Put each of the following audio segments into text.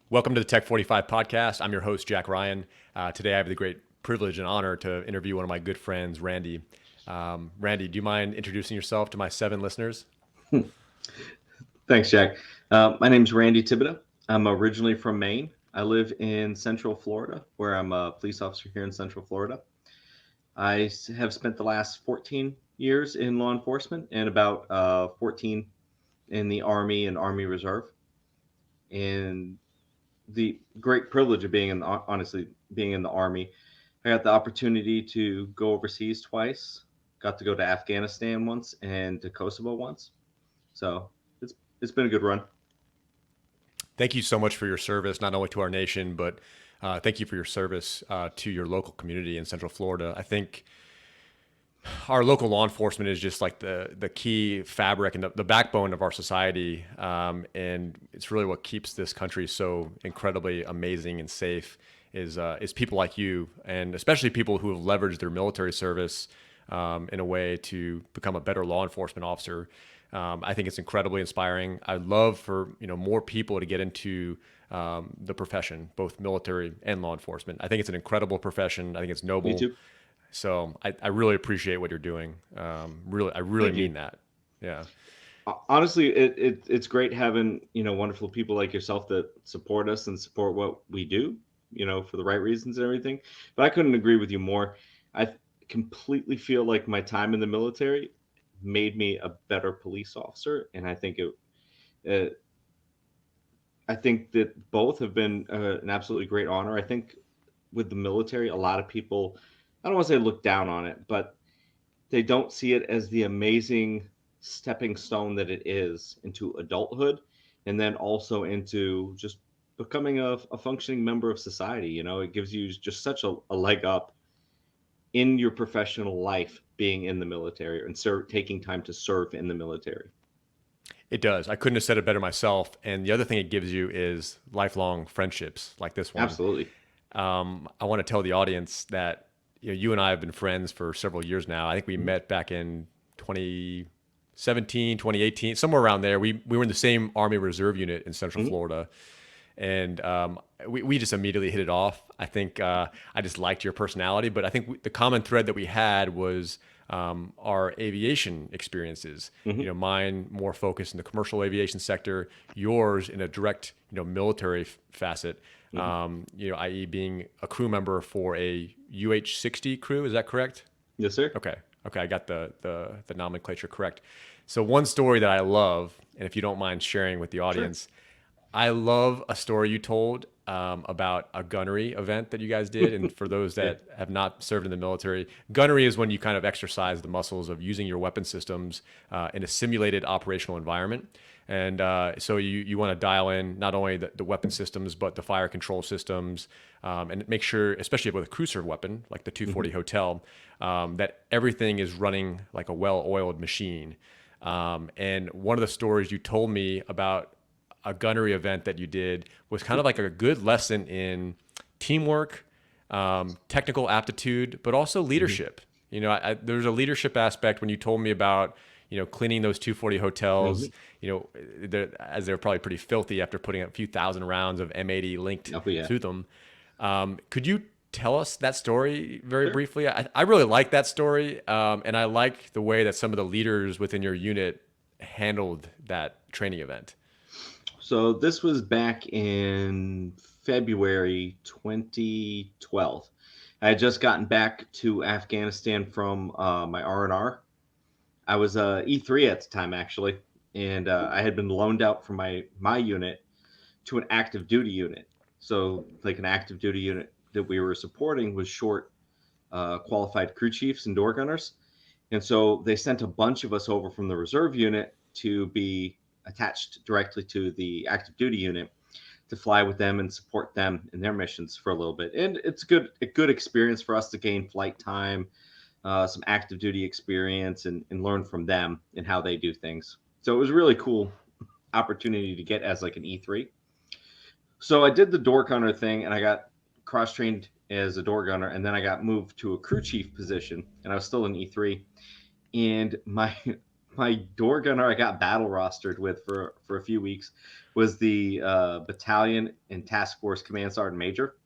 Welcome to the Tech 45 podcast. I'm your host, Jack Ryan. Today, I have the great privilege and honor to interview one of my good friends, Randy. Randy, do you mind introducing yourself to my 7 listeners? Thanks, Jack. My name's Randy Thibodeau. I'm originally from Maine. I live in Central Florida, where I'm a police officer here in Central Florida. Have spent the last 14 years in law enforcement and about 14 in the Army and Army Reserve. And the great privilege of being honestly, being in the Army, I got the opportunity to go overseas twice. Got to go to Afghanistan once and to Kosovo once. So it's been a good run. Thank you so much for your service, not only to our nation, but thank you for your service to your local community in Central Florida. I think our local law enforcement is just like the key fabric and the backbone of our society, and it's really what keeps this country so incredibly amazing and safe. Is people like you, and especially people who have leveraged their military service in a way to become a better law enforcement officer. I think it's incredibly inspiring. I'd love for more people to get into the profession, both military and law enforcement. I think it's an incredible profession. I think it's Me noble. too. So I really appreciate what you're doing. I really Thank mean you. that. Yeah. Honestly, it's great having wonderful people like yourself that support us and support what we do, for the right reasons and everything. But I couldn't agree with you more. I completely feel like my time in the military made me a better police officer, and uh, I think that both have been an absolutely great honor. I think with the military, a lot of people, I don't want to say look down on it, but they don't see it as the amazing stepping stone that it is into adulthood and then also into just becoming a functioning member of society. It gives you just such a leg up in your professional life being in the military and taking time to serve in the military. It does. I couldn't have said it better myself. And the other thing it gives you is lifelong friendships like this one. Absolutely. I want to tell the audience that you and I have been friends for several years now. I think we Mhm. met back in 2017, 2018, somewhere around there. We were in the same Army Reserve unit in Central Mhm. Florida, and we just immediately hit it off. I think I just liked your personality, but I think the common thread that we had was our aviation experiences. Mhm. Mine more focused in the commercial aviation sector, yours in a direct, military facet. Mhm. I.e., being a crew member for a UH-60 crew. Is that correct? Yes, sir. Okay. Okay, I got the nomenclature correct. So one story that I love, and if you don't mind sharing with the Sure. audience, I love a story you told about a gunnery event that you guys did. And for those Yeah. that have not served in the military, gunnery is when you kind of exercise the muscles of using your weapon systems in a simulated operational environment. And so you want to dial in not only the weapon systems, but the fire control systems, and make sure, especially with a crew serve weapon like the Mhm. 240 Hotel, that everything is running like a well oiled machine. And one of the stories you told me about a gunnery event that you did was kind of like a good lesson in teamwork, technical aptitude, but also Mhm. leadership. There's a leadership aspect when you told me about cleaning those 240 hotels. Mhm. As they're probably pretty filthy after putting a few thousand rounds of M80 linked Oh yeah. through them. Could you tell us that story very Sure. briefly? I really like that story, and I like the way that some of the leaders within your unit handled that training event. So this was back in February 2012. I had just gotten back to Afghanistan from my R&R. I was E3 at the time, actually, and I had been loaned out from my unit to an active duty unit. So, like an active duty unit that we were supporting was short qualified crew chiefs and door gunners. And so they sent a bunch of us over from the reserve unit to be attached directly to the active duty unit to fly with them and support them in their missions for a little bit. And it's a good experience for us to gain flight time, some active duty experience, and learn from them and how they do things. So it was a really cool opportunity to get as like an E3. So I did the door gunner thing and I got cross trained as a door gunner, and then I got moved to a crew chief position, and I was still in E3. And my my door gunner I got battle rostered with for a few weeks was the battalion and task force command sergeant major.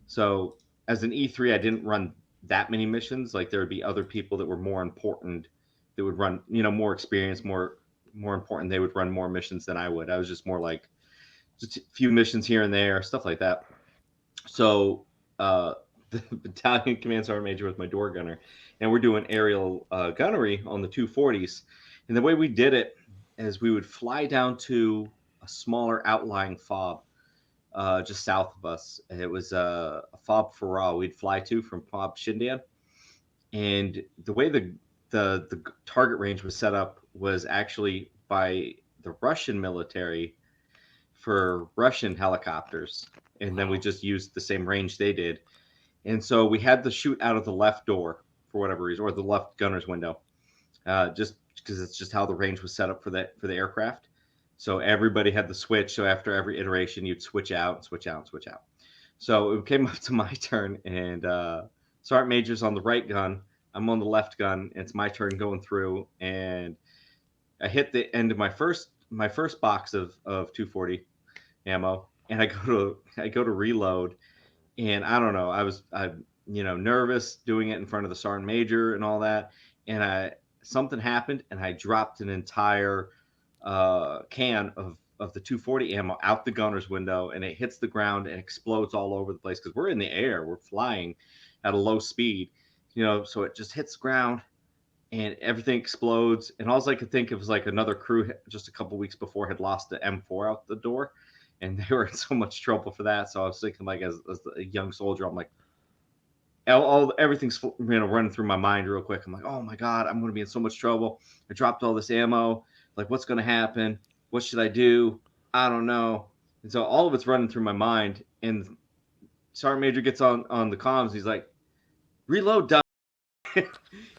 So as an E3, I didn't run that many missions. Like there would be other people that were more important that would run, more experience, more important. They would run more missions than I would. I was just more like just a few missions here and there, stuff like that. So the battalion command sergeant major was my door gunner, and we're doing aerial gunnery on the 240s. And the way we did it is we would fly down to a smaller outlying fob just south of us. It was a fob Farah we'd fly to from Fob Shindan. And the way the target range was set up was actually by the Russian military for Russian helicopters. And then we Wow. just used the same range they did. And so we had to shoot out of the left door for whatever reason, or the left gunner's window, just because it's just how the range was set up for the aircraft. So everybody had the switch. So after every iteration, you'd switch out, switch out, switch out. So it came up to my turn, and Sergeant Major's on the right gun. I'm on the left gun. And it's my turn going through, and I hit the end of my first box of 240 ammo, and I go to reload, and I don't know, I nervous doing it in front of the sergeant major and all that, and I something happened, and I dropped an entire can of the 240 ammo out the gunner's window, and it hits the ground and explodes all over the place because we're in the air, we're flying at a low speed, so it just hits the ground and everything explodes. And all I could think of was like another crew just a couple weeks before had lost the M4 out the door, and they were in so much trouble for that. So I was thinking, like, as a young soldier, I'm like, everything's running through my mind real quick. I'm like, oh my god, I'm going to be in so much trouble. I dropped all this ammo. Like, what's going to happen? What should I do? I don't know. And so all of it's running through my mind. And Sergeant Major gets on the comms. He's like, reload, done.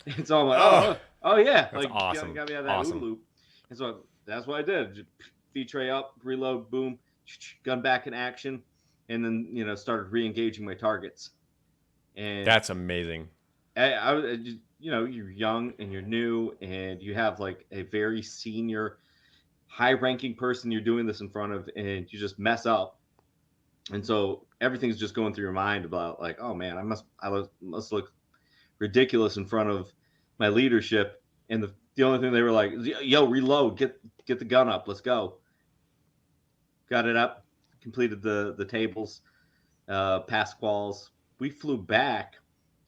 And so I'm like, Oh, oh yeah, that's like got awesome. me out of that OODA Awesome. loop. And so that's what I did. Just feed tray up, reload, boom, gun back in action, and then started re-engaging my targets. And That's amazing. you're young and you're new, and you have like a very senior, high-ranking person you're doing this in front of, and you just mess up. And so everything's just going through your mind about like, oh man, I must look ridiculous in front of my leadership. And the only thing they were like, yo, reload, get the gun up, let's go. Got it up, completed the tables, pass quals. We flew back,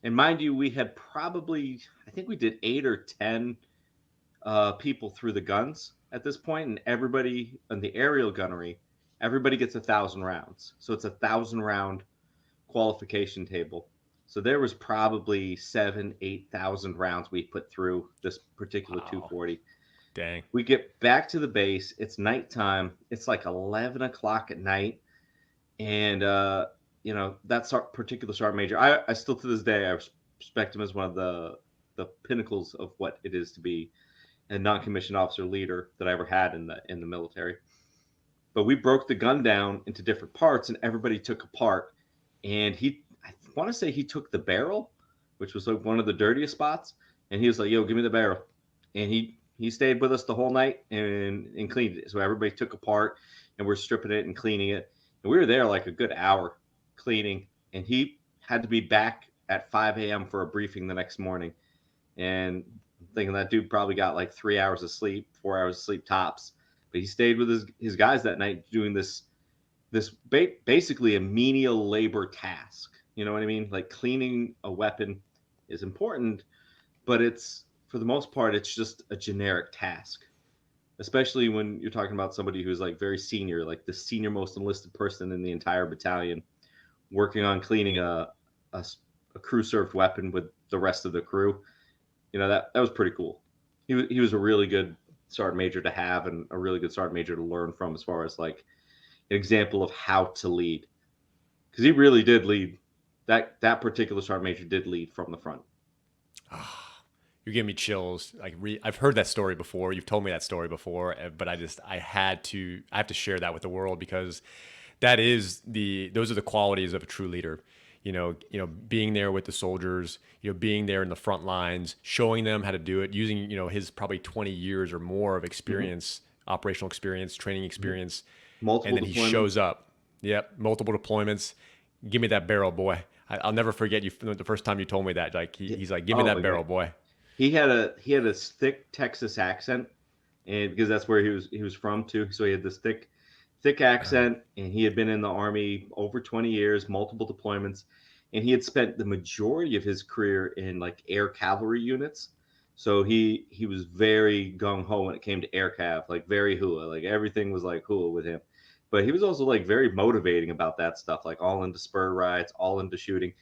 and mind you, we had probably, I think we did 8 or 10 people through the guns at this point, and everybody on the aerial gunnery, everybody gets 1,000 rounds. So it's 1,000 round qualification table. So there was probably 7, 8 thousand rounds we put through this particular Wow. 240. Dang. We get back to the base. It's nighttime. It's like 11 o'clock at night, and that's our particular sergeant major. I still to this day I respect him as one of the pinnacles of what it is to be a non-commissioned officer leader that I ever had in the military. But we broke the gun down into different parts, and everybody took a part. And I want to say he took the barrel, which was like one of the dirtiest spots, and he was like, "Yo, give me the barrel," and he stayed with us the whole night and cleaned it. So everybody took apart, and we're stripping it and cleaning it, and we were there like a good hour cleaning, and he had to be back at 5 a.m. for a briefing the next morning. And I'm thinking that dude probably got like 3 hours of sleep, 4 hours of sleep tops. But he stayed with his guys that night doing this basically a menial labor task. You know what I mean? Like cleaning a weapon is important, but it's for the most part it's just a generic task. Especially when you're talking about somebody who's like very senior, like the senior most enlisted person in the entire battalion, working on cleaning a, a crew served weapon with the rest of the crew. That was pretty cool. He was a really good sergeant major to have, and a really good sergeant major to learn from as far as like an example of how to lead, because he really did lead. That particular sergeant major did lead from the front. You're giving me chills. I've heard that story before. You've told me that story before, but I have to share that with the world because those are the qualities of a true leader. being there with the soldiers, being there in the front lines, showing them how to do it, using, his probably 20 years or more of Hmm. experience, operational experience, training Hmm. experience. And Multiple then he deployments. shows up. Yep. Multiple deployments. Give me that barrel, boy. I'll never forget you the first time you told me that. Like Yeah. he's like, give me Oh that my god, barrel, boy. he had a thick Texas accent, and because that's where he was from too, so he had this thick accent, and he had been in the army over 20 years, multiple deployments, and he had spent the majority of his career in like air cavalry units. So he was very gung ho when it came to air cav, like very hua, like everything was like hua with him. But he was also like very motivating about that stuff, like all into spur rides, all into shooting.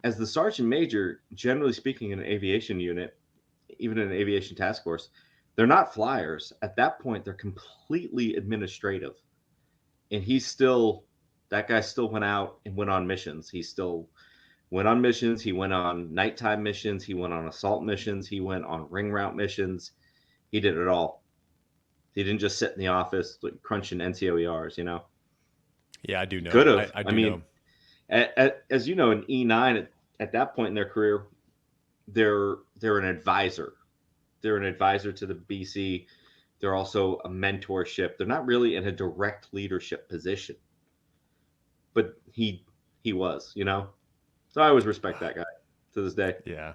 As the sergeant major, generally speaking, in an aviation unit, even in an aviation task force, they're not flyers. At that point, they're completely administrative. And that guy still went out and went on missions. He still went on missions. He went on nighttime missions. He went on assault missions. He went on ring route missions. He did it all. He didn't just sit in the office like, crunching NCOERs. Yeah, I do Could know. I, have. I I do mean, know. as you know, in E9, at that point in their career, they're an advisor. They're an advisor to the BC. They're also a mentorship. They're not really in a direct leadership position, but he was. So I always respect that guy to this day. Yeah.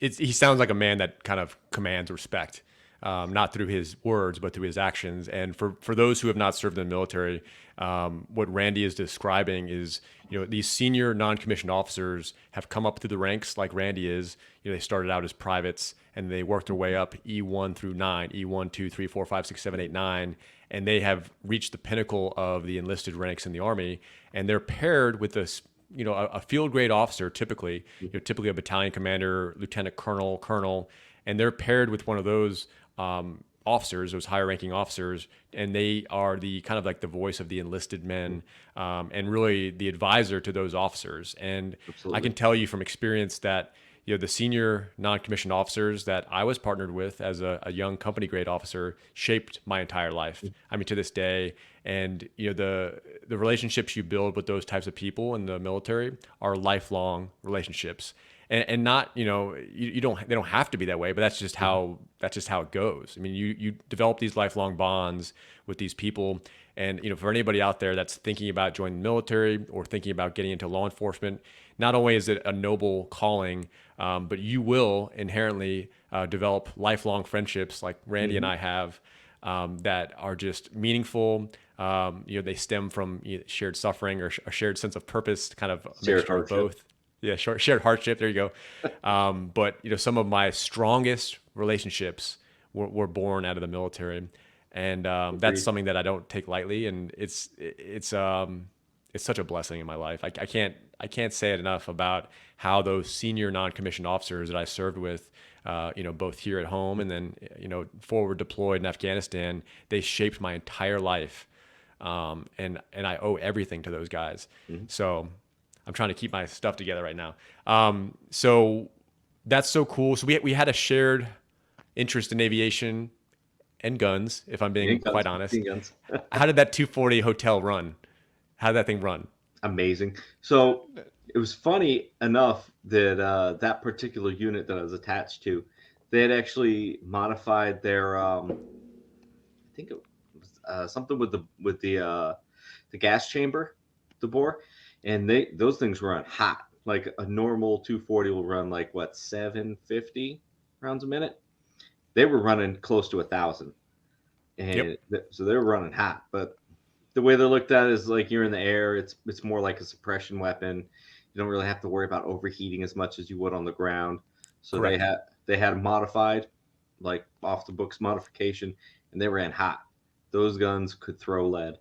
He sounds like a man that kind of commands respect, not through his words, but through his actions. And for those who have not served in the military, what Randy is describing is, these senior non-commissioned officers have come up through the ranks like Randy is. They started out as privates and they worked their way up E1 through 9, E1, 2, 3, 4, 5, 6, 7, 8, 9, and they have reached the pinnacle of the enlisted ranks in the Army. And they're paired with this, a field grade officer, typically a battalion commander, lieutenant colonel, and they're paired with one of those officers, those higher ranking officers, and they are the kind of like the voice of the enlisted men, and really the advisor to those officers. And I Absolutely. can tell you from experience that the senior non-commissioned officers that I was partnered with as a young company grade officer shaped my entire life. I mean, to this day, and the relationships you build with those types of people in the military are lifelong relationships, and not you don't they don't have to be that way, but that's just how it goes. I mean, you develop these lifelong bonds with these people, and for anybody out there that's thinking about joining the military or thinking about getting into law enforcement, not only is it a noble calling, but you will inherently develop lifelong friendships like Randy and Hmm. I have, that are just meaningful. They stem from shared suffering or a shared sense of purpose, kind of a Shared mixture of hardship. both. Yeah, shared hardship. There you go. But some of my strongest relationships were born out of the military, and that's Agreed. something that I don't take lightly. And it's such a blessing in my life. I can't say it enough about how those senior non-commissioned officers that I served with, both here at home and then forward deployed in Afghanistan, they shaped my entire life, and I owe everything to those guys. Mhm. So I'm trying to keep my stuff together right now. So that's so cool. So we had a shared interest in aviation and guns, if I'm being Handguns. quite honest. Handguns. How did that 240 hotel run? How did that thing run? Amazing. So it was funny enough that that particular unit that I was attached to, they had actually modified their I think it was something with the gas chamber, the bore, and those things run hot. Like a normal 240 will run like what 750 rounds a minute. They were running close to 1,000, Yep. and so they were running hot. But the way they're looked at is like you're in the air. It's more like a suppression weapon. You don't really have to worry about overheating as much as you would on the ground. So they Correct. had they had a modified, like off the books modification, and they ran hot. Those guns could throw lead.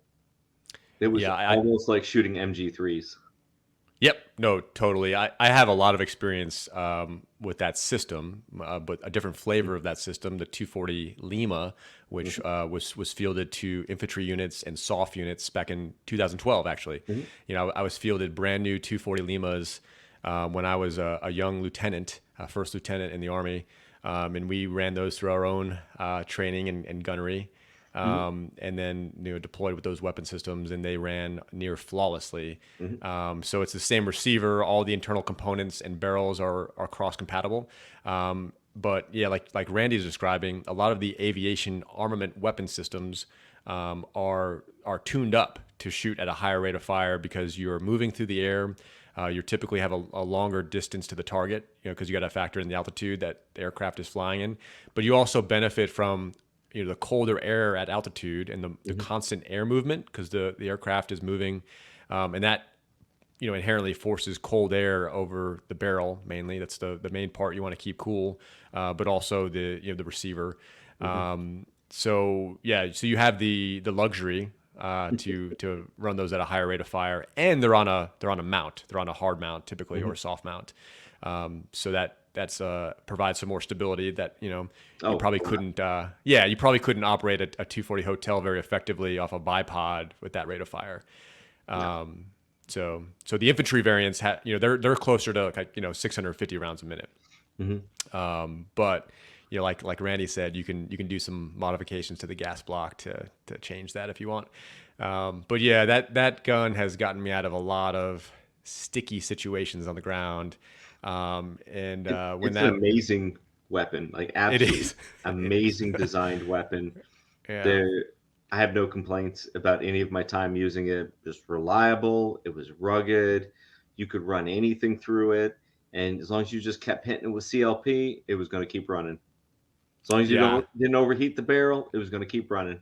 It was Yeah, almost like shooting MG3s. yep, no, totally. I have a lot of experience with that system, but a different flavor of that system, the 240 Lima, which Mhm. was fielded to infantry units and SOF units back in 2012. Actually, Mhm. I was fielded brand new 240 Limas when I was a young lieutenant, first lieutenant in the Army, and we ran those through our own training and gunnery. Hmm. and then deployed with those weapon systems, and they ran near flawlessly. Hmm. So it's the same receiver. All the internal components and barrels are cross compatible. But yeah, like Randy's describing, a lot of the aviation armament weapon systems are tuned up to shoot at a higher rate of fire because you're moving through the air. You typically have a longer distance to the target, because you got to factor in the altitude that the aircraft is flying in. But you also benefit from the colder air at altitude and the Hmm. constant air movement because the aircraft is moving, and that inherently forces cold air over the barrel mainly. That's the main part you want to keep cool, but also the receiver. Hmm. So yeah, so you have the luxury to run those at a higher rate of fire, and they're on a mount. They're on a hard mount typically, or Hmm. a soft mount. So that's provides some more stability that you Oh, probably couldn't. You probably couldn't operate a 240 hotel very effectively off a bipod with that rate of fire. no. So the infantry variants they're closer to like 650 rounds a minute. Hmm. But like Randy said, you can do some modifications to the gas block to change that if you want. But yeah, that gun has gotten me out of a lot of sticky situations on the ground. And when It's an that amazing weapon, like it absolutely is, it is. amazing designed weapon. Yeah, There, I have no complaints about any of my time using it. Just reliable. It was rugged. You could run anything through it, and as long as you just kept hitting it with CLP, it was going to keep running. As long as you yeah, didn't overheat the barrel, it was going to keep running.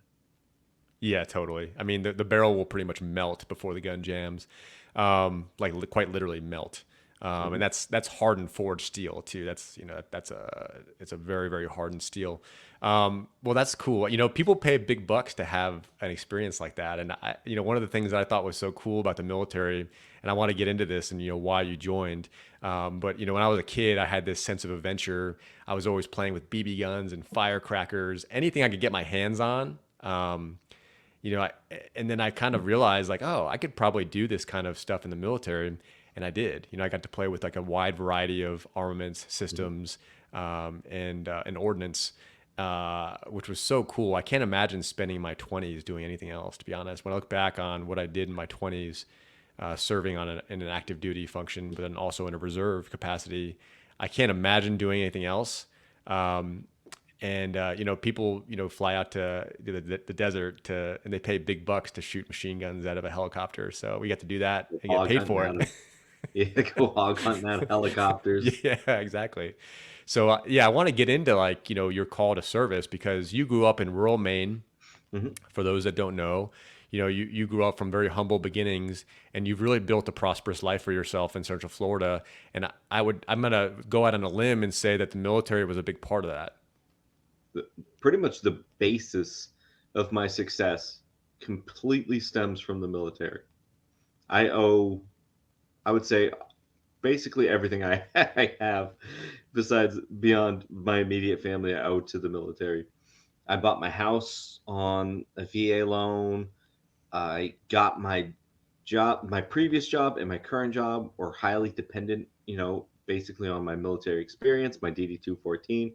yeah, totally. I mean, the barrel will pretty much melt before the gun jams, quite literally melt. And Hmm. that's hardened forged steel too. It's a very very hardened steel. Well, that's cool. People pay big bucks to have an experience like that. And one of the things that I thought was so cool about the military, and I want to get into this and why you joined. But when I was a kid, I had this sense of adventure. I was always playing with BB guns and firecrackers, anything I could get my hands on. And then I kind of realized like, oh, I could probably do this kind of stuff in the military, and I did. I got to play with like a wide variety of armaments Hmm. systems, and ordnance, which was so cool. I can't imagine spending my 20s doing anything else. To be honest, when I look back on what I did in my 20s, serving in an active duty function, but then also in a reserve capacity, I can't imagine doing anything else. And people fly out to the desert and they pay big bucks to shoot machine guns out of a helicopter. So we got to do that and get Hog paid hunting for out of it. Yeah, go hog hunting out of helicopters. Yeah, exactly. So yeah, I want to get into like your call to service because you grew up in rural Maine. Hmm. For those that don't know, you grew up from very humble beginnings, and you've really built a prosperous life for yourself in Central Florida. And I'm gonna go out on a limb and say that the military was a big part of that. Pretty much the basis of my success completely stems from the military. I owe, I would say, basically everything I have, besides beyond my immediate family, I owe to the military. I bought my house on a VA loan. I got my previous job and my current job were highly dependent, basically on my military experience, my DD 214.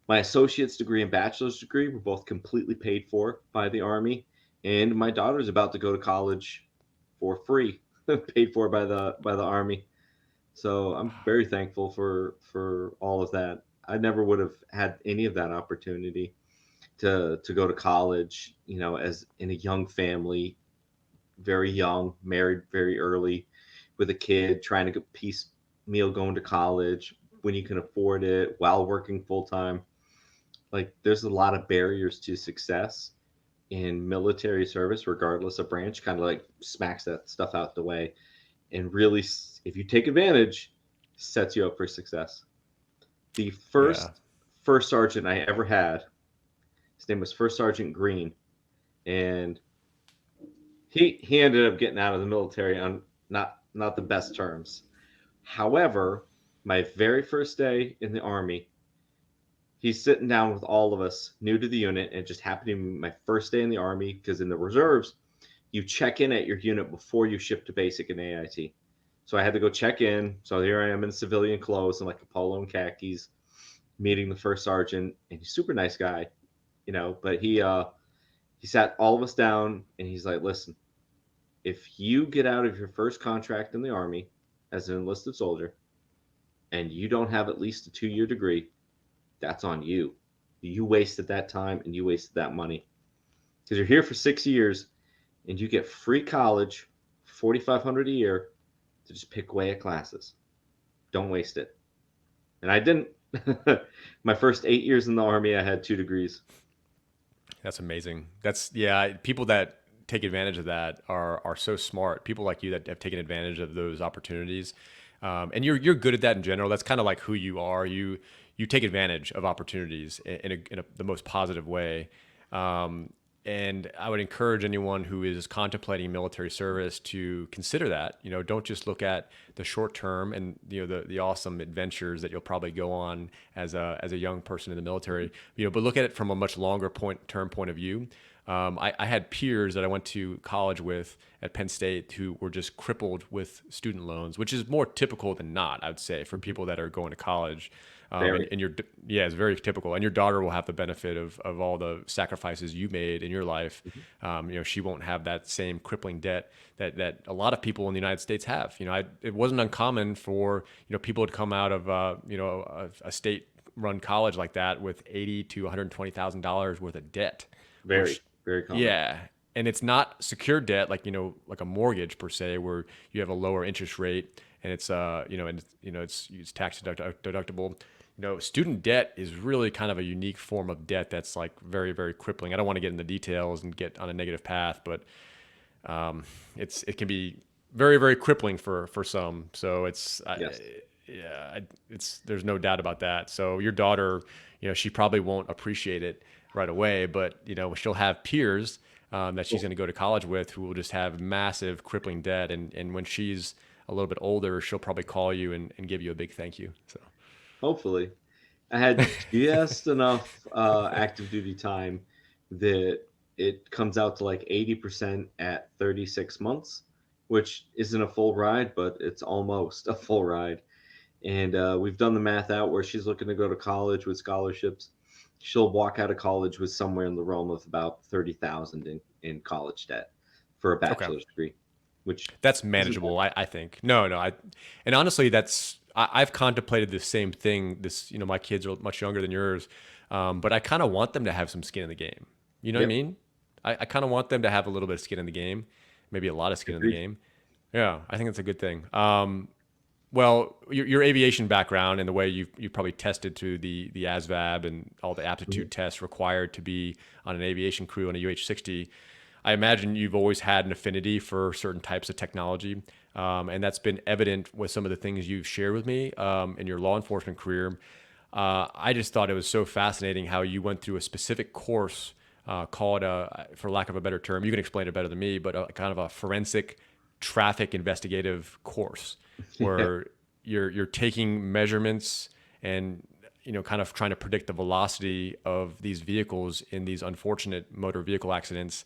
My associate's degree and bachelor's degree were both completely paid for by the Army. And my daughter's about to go to college for free, paid for by the Army. So I'm very thankful for all of that. I never would have had any of that opportunity to go to college, as in a young family, very young, married very early, with a kid, trying to get piecemeal going to college when you can afford it while working full time. Like there's a lot of barriers to success in military service, regardless of branch. Kind of like smacks that stuff out the way, and really, if you take advantage, sets you up for success. The Yeah. first sergeant I ever had, his name was First Sergeant Green, and he ended up getting out of the military on not the best terms. However, my very first day in the Army, he's sitting down with all of us new to the unit, and it just happened to be my first day in the Army because in the reserves you check in at your unit before you ship to basic and AIT. So I had to go check in. So here I am in civilian clothes and like a polo and khakis, meeting the first sergeant, and he's a super nice guy, but He sat all of us down and he's like, listen, if you get out of your first contract in the Army as an enlisted soldier and you don't have at least a 2-year degree, that's on you. You wasted that time and you wasted that money because you're here for 6 years and you get free college, 4,500 a year to just pick away at classes. Don't waste it. And I didn't. My first 8 years in the Army, I had 2 degrees. That's amazing. That's yeah. People that take advantage of that are so smart. People like you that have taken advantage of those opportunities, and you're good at that in general. That's kind of like who you are. You take advantage of opportunities the most positive way. And I would encourage anyone who is contemplating military service to consider that. Don't just look at the short term and the awesome adventures that you'll probably go on as a young person in the military. But look at it from a much longer term point of view. I had peers that I went to college with at Penn State who were just crippled with student loans, which is more typical than not, I would say, for people that are going to college. Very. Yeah, it's very typical. And your daughter will have the benefit of all the sacrifices you made in your life. Mhm. She won't have that same crippling debt that a lot of people in the United States have. It wasn't uncommon for people to come out of a state-run college like that with $80 to $120,000 worth of debt, Very, which very common. yeah, and it's not secured debt like a mortgage per se, where you have a lower interest rate and it's tax deductible. Student debt is really kind of a unique form of debt that's like very, very crippling. I don't want to get into details and get on a negative path, but it can be very, very crippling for some. So Yes. there's no doubt about that. So your daughter, she probably won't appreciate it right away, but she'll have peers that she's Well, going to go to college with who will just have massive crippling debt, and when she's a little bit older, she'll probably call you and give you a big thank you. So hopefully. I had just enough active duty time that it comes out to like 80% at 36 months, which isn't a full ride, but it's almost a full ride. And we've done the math out where she's looking to go to college with scholarships. She'll walk out of college with somewhere in the realm of about 30,000 in college debt for a okay. bachelor's degree, which That's isn't that manageable, I think. No, and honestly, I've contemplated the same thing. My kids are much younger than yours, but I kind of want them to have some skin in the game. You know what I Yep, mean? I kind of want them to have a little bit of skin in the game, maybe a lot of skin in the agreed. game. Yeah, I think that's a good thing. Well, your aviation background and the way you probably tested through the ASVAB and all the Mhm. aptitude tests required to be on an aviation crew on a UH-60, I imagine you've always had an affinity for certain types of technology, and that's been evident with some of the things you've shared with me in your law enforcement career. I just thought it was so fascinating how you went through a specific course called, for lack of a better term, you can explain it better than me, but kind of a forensic traffic investigative course Yeah, where you're taking measurements and kind of trying to predict the velocity of these vehicles in these unfortunate motor vehicle accidents,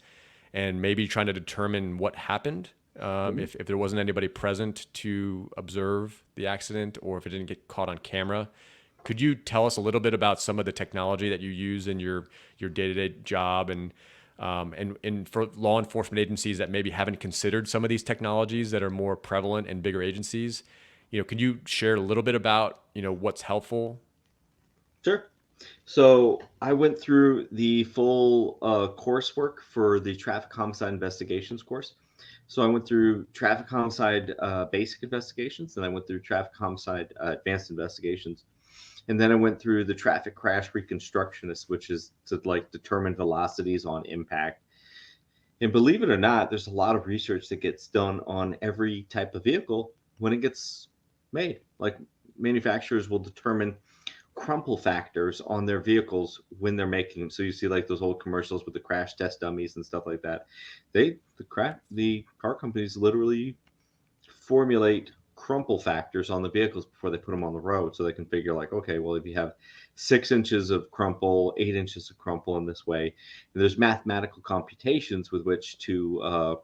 and maybe trying to determine what happened, mhm. if there wasn't anybody present to observe the accident or if it didn't get caught on camera. Could you tell us a little bit about some of the technology that you use in your day-to-day job, and for law enforcement agencies that maybe haven't considered some of these technologies that are more prevalent in bigger agencies? Could you share a little bit about what's helpful? Sure. So I went through the full coursework for the traffic homicide investigations course. So I went through traffic homicide basic investigations, and I went through traffic homicide advanced investigations, and then I went through the traffic crash reconstructionist, which is to like determine velocities on impact. And believe it or not, there's a lot of research that gets done on every type of vehicle when it gets made. Like manufacturers will determine crumple factors on their vehicles when they're making them. So you see like those old commercials with the crash test dummies and stuff like that. The car companies literally formulate crumple factors on the vehicles before they put them on the road, so they can figure like, okay, well, if you have 6 inches of crumple, 8 inches of crumple in this way, and there's mathematical computations with which to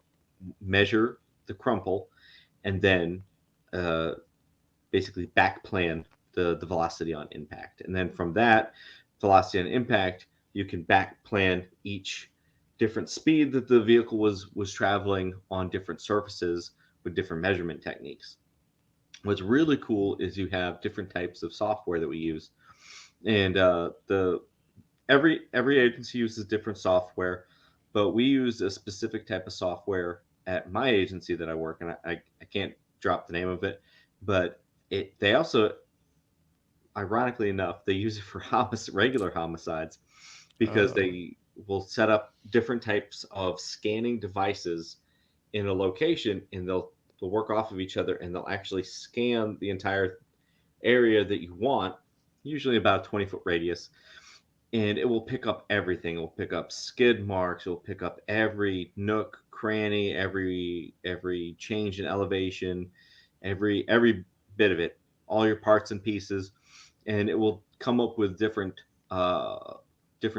measure the crumple and then uh, basically back plan the velocity on impact. And then from that velocity on impact, you can back plan each different speed that the vehicle was traveling on different surfaces with different measurement techniques. What's really cool is you have different types of software that we use, and the every agency uses different software, but we use a specific type of software at my agency that I work in. I can't drop the name of it, but they also, ironically enough, they use it for regular homicides, because Oh, they will set up different types of scanning devices in a location, and they'll work off of each other, and they'll actually scan the entire area that you want, usually about a 20-foot radius, and it will pick up everything. It will pick up skid marks. It will pick up every nook, cranny, every change in elevation, every bit of it, all your parts and pieces, and it will come up with different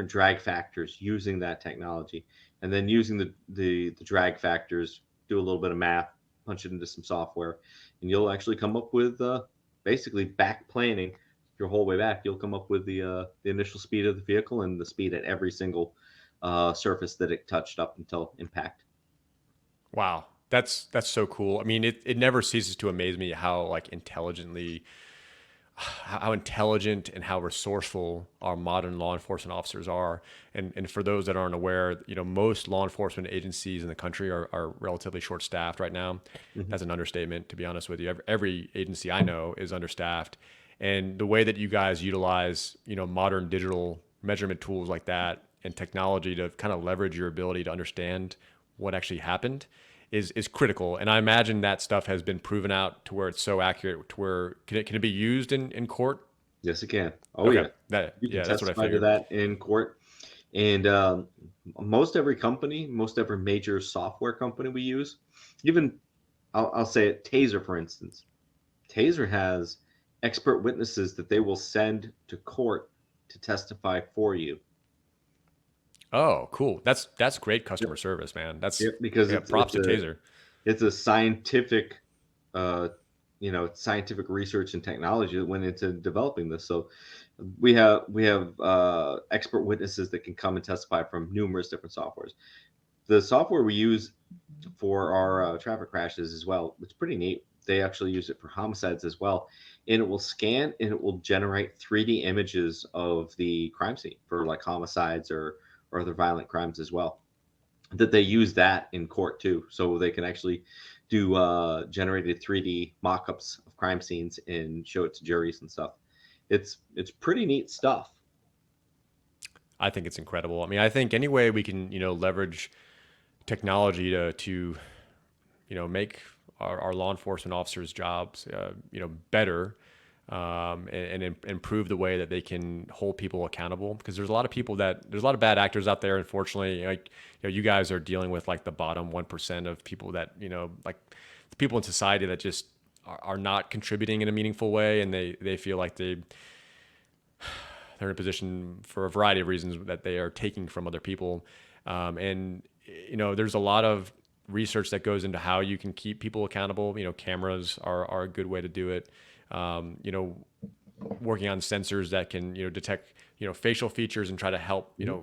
drag factors using that technology, and then using the drag factors, do a little bit of math, punch it into some software, and you'll actually come up with basically back planning your whole way back. You'll come up with the initial speed of the vehicle and the speed at every single surface that it touched up until impact. wow. That's so cool. I mean, it never ceases to amaze me how like intelligently how intelligent and how resourceful our modern law enforcement officers are. And for those that aren't aware, most law enforcement agencies in the country are relatively short staffed right now. Mhm. That's an understatement, to be honest with you. Every agency I know is understaffed. And the way that you guys utilize, modern digital measurement tools like that and technology to kind of leverage your ability to understand what actually happened is critical. And I imagine that stuff has been proven out to where it's so accurate to where can it be used in court? Yes, it can. Oh Okay. yeah, That you can yeah, that's what I testify to figured. that in court. And most every company, most every major software company we use, even I'll say it, Taser, for instance. Taser has expert witnesses that they will send to court to testify for you. Oh, cool. That's great Yep. customer service, man. That's Yep. Because yeah, props to Taser. it's a scientific, uh, scientific research and technology that went into developing this. So we have expert witnesses that can come and testify from numerous different softwares. The software we use for our traffic crashes as well, it's pretty neat. They actually use it for homicides as well, and it will scan and it will generate 3D images of the crime scene for like homicides or other violent crimes as well. That they use that in court too, so they can actually do generated 3D mock-ups of crime scenes and show it to juries and stuff. It's pretty neat stuff. I think it's incredible. I mean, I think any way we can, leverage technology to make our law enforcement officers' jobs, better, and improve the way that they can hold people accountable. Because there's a lot of bad actors out there. Unfortunately, like you guys are dealing with like the bottom 1% of people that like the people in society that just are not contributing in a meaningful way, and they feel like they're in a position for a variety of reasons that they are taking from other people. And there's a lot of research that goes into how you can keep people accountable. Cameras are a good way to do it. Um, you know, Working on sensors that can detect facial features and try to help Mhm,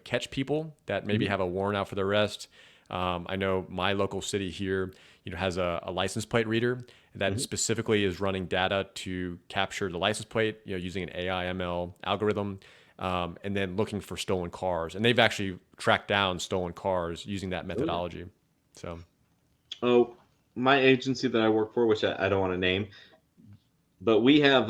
catch people that maybe mhm, have a warrant out for their arrest. I know my local city here, has a license plate reader that mhm. specifically is running data to capture the license plate, using an AI ML algorithm, and then looking for stolen cars. And they've actually tracked down stolen cars using that Oh yeah. methodology. So, Oh, my agency that I work for, which I don't want to name, but we have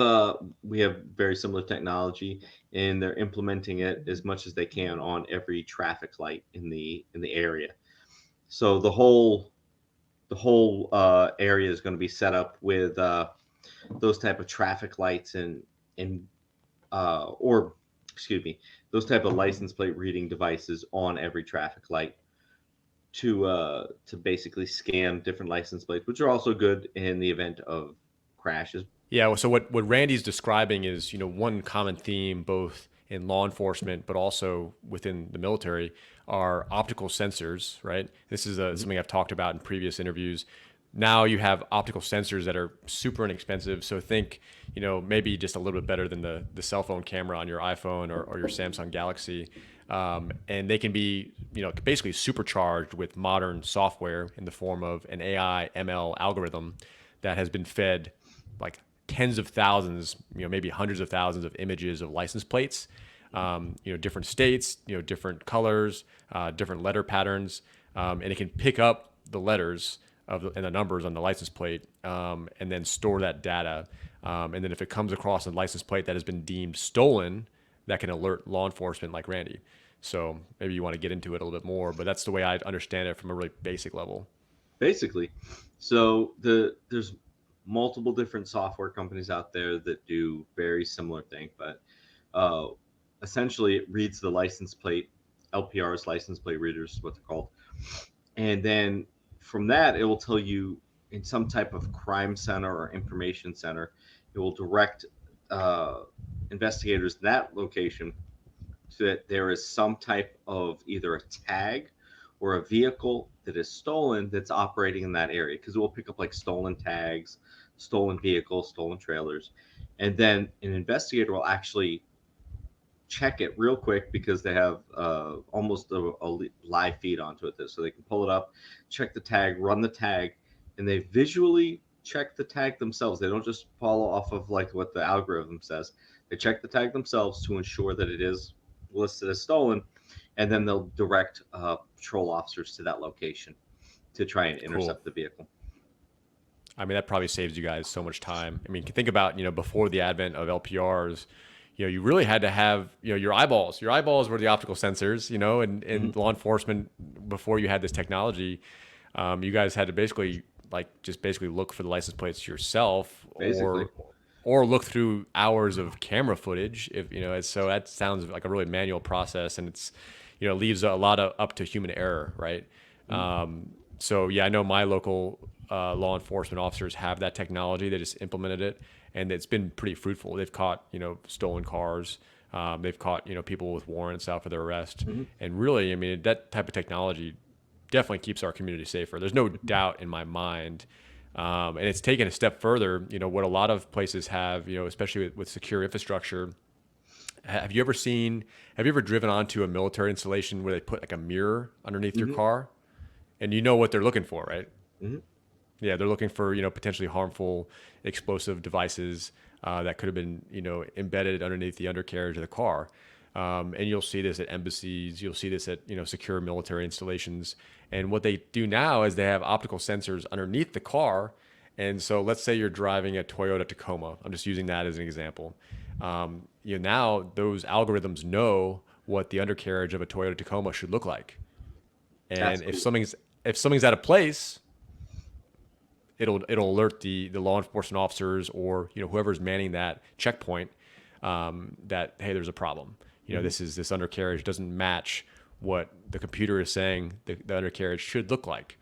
very similar technology, and they're implementing it as much as they can on every traffic light in the area. So the whole area is going to be set up with those type of traffic lights, and or excuse me, those type of license plate reading devices on every traffic light to basically scan different license plates, which are also good in the event of crashes. yeah. So what Randy's describing is, one common theme both in law enforcement, but also within the military are optical sensors, right? This is Mhm. something I've talked about in previous interviews. Now you have optical sensors that are super inexpensive. So think, maybe just a little bit better than the cell phone camera on your iPhone or your Samsung Galaxy. And they can be, basically supercharged with modern software in the form of an AI ML algorithm that has been fed like tens of thousands, maybe hundreds of thousands of images of license plates, different states, different colors, different letter patterns, and it can pick up the letters and the numbers on the license plate, and then store that data. And then if it comes across a license plate that has been deemed stolen, that can alert law enforcement like Randy. So maybe you want to get into it a little bit more, but that's the way I understand it from a really basic level. Basically. So there's multiple different software companies out there that do very similar thing, but uh, essentially it reads the license plate, LPRs, license plate readers, what they're called, and then from that it will tell you in some type of crime center or information center, it will direct uh, investigators to that location so that there is some type of either a tag or a vehicle that is stolen that's operating in that area, because it will pick up like stolen tags, stolen vehicles, stolen trailers, and then an investigator will actually check it real quick because they have almost a live feed onto it, so they can pull it up, check the tag, run the tag, and they visually check the tag themselves. They don't just follow off of like what the algorithm says. They check the tag themselves to ensure that it is listed as stolen, and then they'll direct patrol officers to that location to try and Cool. intercept the vehicle. I mean, that probably saves you guys so much time. I mean, think about, before the advent of LPRs, you really had to have, your eyeballs. Your eyeballs were the optical sensors, and Mm-hmm. law enforcement, before you had this technology, you guys had to basically just basically look for the license plates yourself, Basically. or look through hours of camera footage. If so that sounds like a really manual process, and it's leaves a lot of up to human error, right? Mm-hmm. So yeah, I know my local law enforcement officers have that technology. They just implemented it, and it's been pretty fruitful. They've caught stolen cars. They've caught people with warrants out for their arrest, Mm-hmm. and really, I mean, that type of technology definitely keeps our community safer. There's no doubt in my mind. And it's taken a step further. What a lot of places have, especially with secure infrastructure. Have you ever seen? Have you ever driven onto a military installation where they put like a mirror underneath your Mm-hmm. car, and you know what they're looking for, right? Mm-hmm. Yeah, they're looking for potentially harmful explosive devices that could have been embedded underneath the undercarriage of the car. And you'll see this at embassies. You'll see this at secure military installations. And what they do now is they have optical sensors underneath the car. And so let's say you're driving a Toyota Tacoma. I'm just using that as an example. Now those algorithms know what the undercarriage of a Toyota Tacoma should look like. That's And cool. if something's out of place, it'll alert the law enforcement officers or whoever's manning that checkpoint, that hey, there's a problem. Mm-hmm. This undercarriage doesn't match what the computer is saying the undercarriage should look like.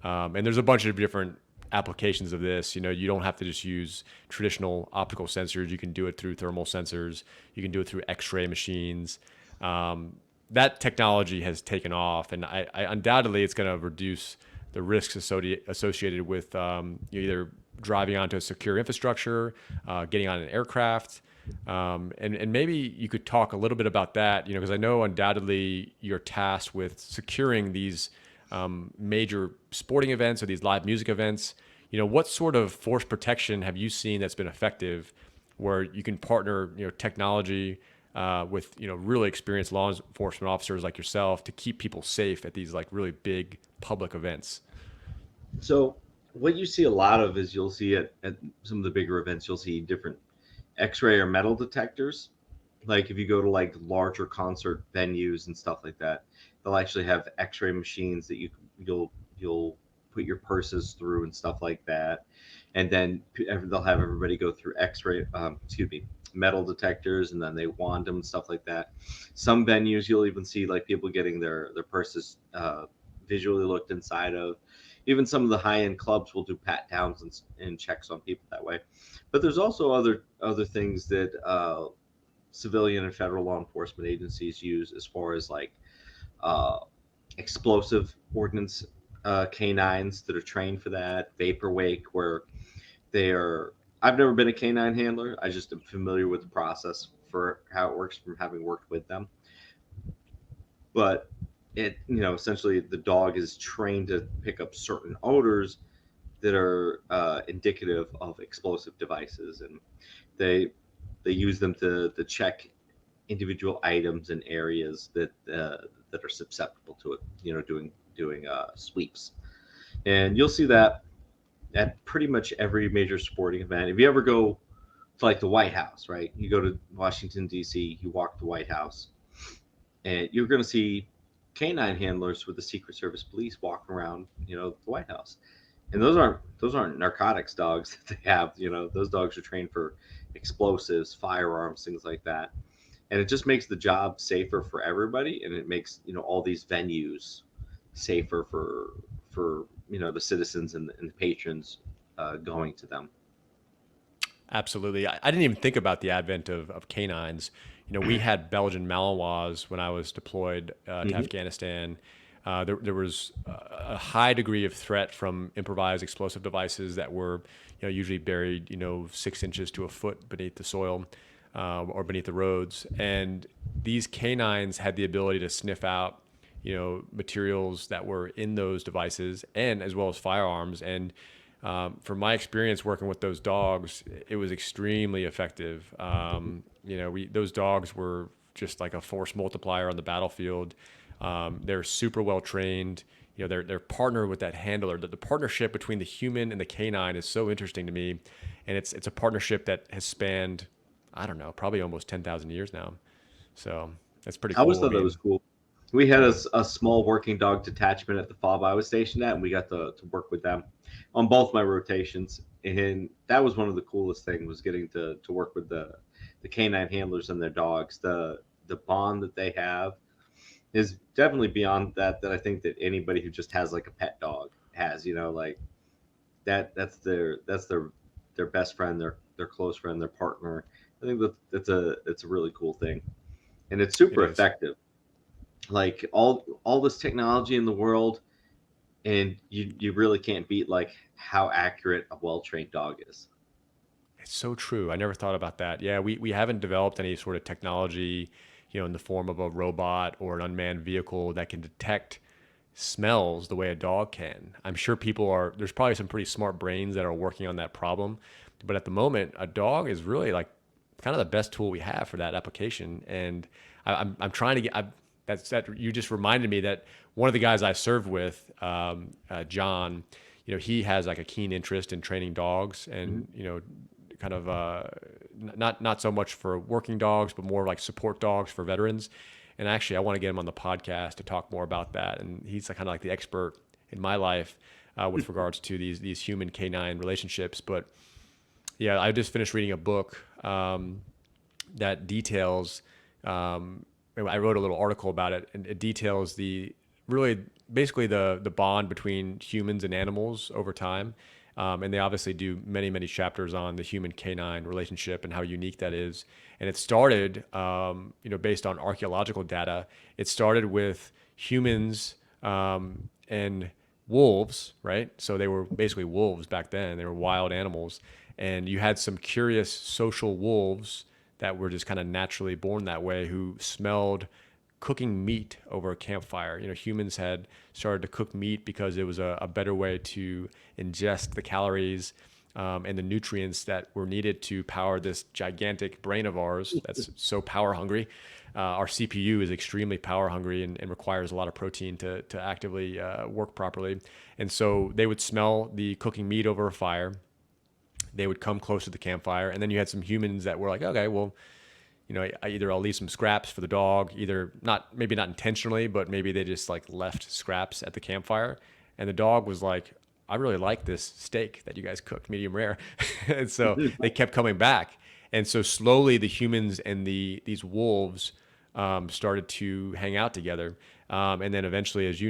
And there's a bunch of different applications of this. You don't have to just use traditional optical sensors. You can do it through thermal sensors. You can do it through X-ray machines. That technology has taken off, and I undoubtedly it's going to reduce the risks associated with either driving onto a secure infrastructure, getting on an aircraft, and maybe you could talk a little bit about that, because I know undoubtedly you're tasked with securing these major sporting events or these live music events. What sort of force protection have you seen that's been effective, where you can partner, technology with really experienced law enforcement officers like yourself to keep people safe at these like really big public events? So what you see a lot of is you'll see at some of the bigger events, you'll see different X-ray or metal detectors. Like if you go to like larger concert venues and stuff like that, they'll actually have X-ray machines that you'll put your purses through and stuff like that, and then they'll have everybody go through X-ray, excuse me, metal detectors, and then they wand them and stuff like that. Some venues you'll even see like people getting their purses visually looked inside of. Even some of the high end clubs will do pat downs and checks on people that way. But there's also other things that civilian and federal law enforcement agencies use as far as like uh, explosive ordnance canines that are trained for that, vapor wake, where they are. I've never been a canine handler. I just am familiar with the process for how it works from having worked with them. but it, essentially the dog is trained to pick up certain odors that are indicative of explosive devices, and they they use them to check individual items and areas that are susceptible to it. Doing sweeps, and you'll see that at pretty much every major sporting event. If you ever go to like the White House, right? You go to Washington D.C., you walk the White House, and you're going to see canine handlers with the Secret Service police walking around, the White House. And those aren't narcotics dogs that they have. Those dogs are trained for explosives, firearms, things like that. And it just makes the job safer for everybody, and it makes all these venues safer for the citizens and the patrons going to them. Absolutely. I didn't even think about the advent of canines. We had Belgian Malinois when I was deployed to Hmm. Afghanistan. There was a high degree of threat from improvised explosive devices that were, usually buried, 6 inches to a foot beneath the soil or beneath the roads. And these canines had the ability to sniff out, materials that were in those devices and as well as firearms. And from my experience working with those dogs, it was extremely effective. Those dogs were just like a force multiplier on the battlefield. They're super well trained. They're partnered with that handler. The partnership between the human and the canine is so interesting to me, and it's a partnership that has spanned, I don't know, probably almost 10,000 years now. So that's pretty I always cool. I thought that was mean, cool. We had yeah, a small working dog detachment at the fob I was stationed at, and we got to work with them on both my rotations. And that was one of the coolest things, was getting to work with the canine handlers and their dogs. The bond that they have is definitely beyond that I think that anybody who just has like a pet dog has. Like that's their best friend, their close friend, their partner. I think that's a really cool thing, and it's it super is. effective. Like all this technology in the world, and you really can't beat like how accurate a well trained dog is. It's so true. I never thought about that. Yeah, we haven't developed any sort of technology, in the form of a robot or an unmanned vehicle that can detect smells the way a dog can. I'm sure there's probably some pretty smart brains that are working on that problem. But at the moment, a dog is really like kind of the best tool we have for that application. And I'm trying to that you just reminded me that one of the guys I served with, John, he has like a keen interest in training dogs Mhm. and, kind of not so much for working dogs, but more like support dogs for veterans. And actually, I want to get him on the podcast to talk more about that. And he's kind of like the expert in my life with regards to these human canine relationships. But yeah, I just finished reading a book that details. I wrote a little article about it, and it details the really basically the bond between humans and animals over time. And they obviously do many chapters on the human canine relationship and how unique that is. And it started, based on archaeological data. It started with humans and wolves, right? So they were basically wolves back then. They were wild animals, and you had some curious social wolves that were just kind of naturally born that way, who smelled cooking meat over a campfire. Humans had started to cook meat because it was a better way to ingest the calories and the nutrients that were needed to power this gigantic brain of ours that's so power hungry. Our CPU is extremely power hungry and requires a lot of protein to actively work properly. And so they would smell the cooking meat over a fire. They would come close to the campfire. And then you had some humans that were like, okay, well, I'll leave some scraps for the dog, either maybe not intentionally, but maybe they just like left scraps at the campfire. And the dog was like, I really like this steak that you guys cooked, medium rare. And so they kept coming back. And so slowly the humans and these wolves started to hang out together. And then eventually, as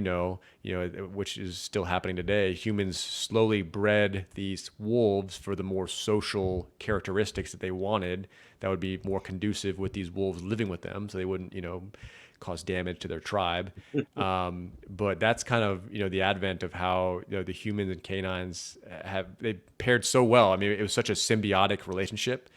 which is still happening today, humans slowly bred these wolves for the more social characteristics that they wanted that would be more conducive with these wolves living with them so they wouldn't, cause damage to their tribe. But that's kind of, the advent of how, the humans and canines they paired so well. I mean, it was such a symbiotic relationship.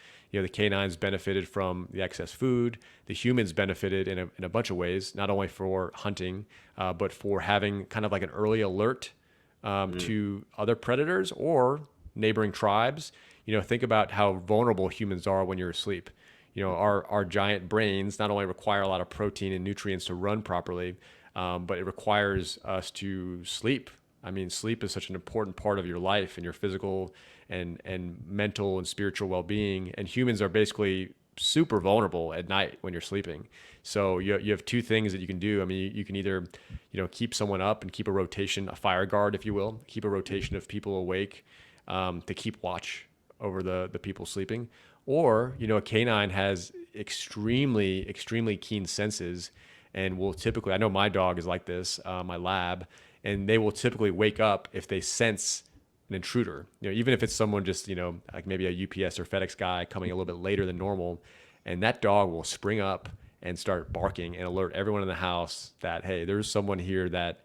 The canines benefited from the excess food. The humans benefited in a bunch of ways, not only for hunting, but for having kind of like an early alert Mm. to other predators or neighboring tribes. Think about how vulnerable humans are when you're asleep. Our giant brains not only require a lot of protein and nutrients to run properly, but it requires us to sleep. I mean, sleep is such an important part of your life and your physical and mental and spiritual well-being. And humans are basically super vulnerable at night when you're sleeping. So you have two things that you can do. I mean, you can either, keep someone up and keep a rotation, a fire guard, if you will, keep a rotation of people awake to keep watch over the people sleeping. Or, a canine has extremely keen senses and will typically, I know my dog is like this, my lab, and they will typically wake up if they sense an intruder. Even if it's someone just, like maybe a UPS or FedEx guy coming a little bit later than normal, and that dog will spring up and start barking and alert everyone in the house that, hey, there's someone here that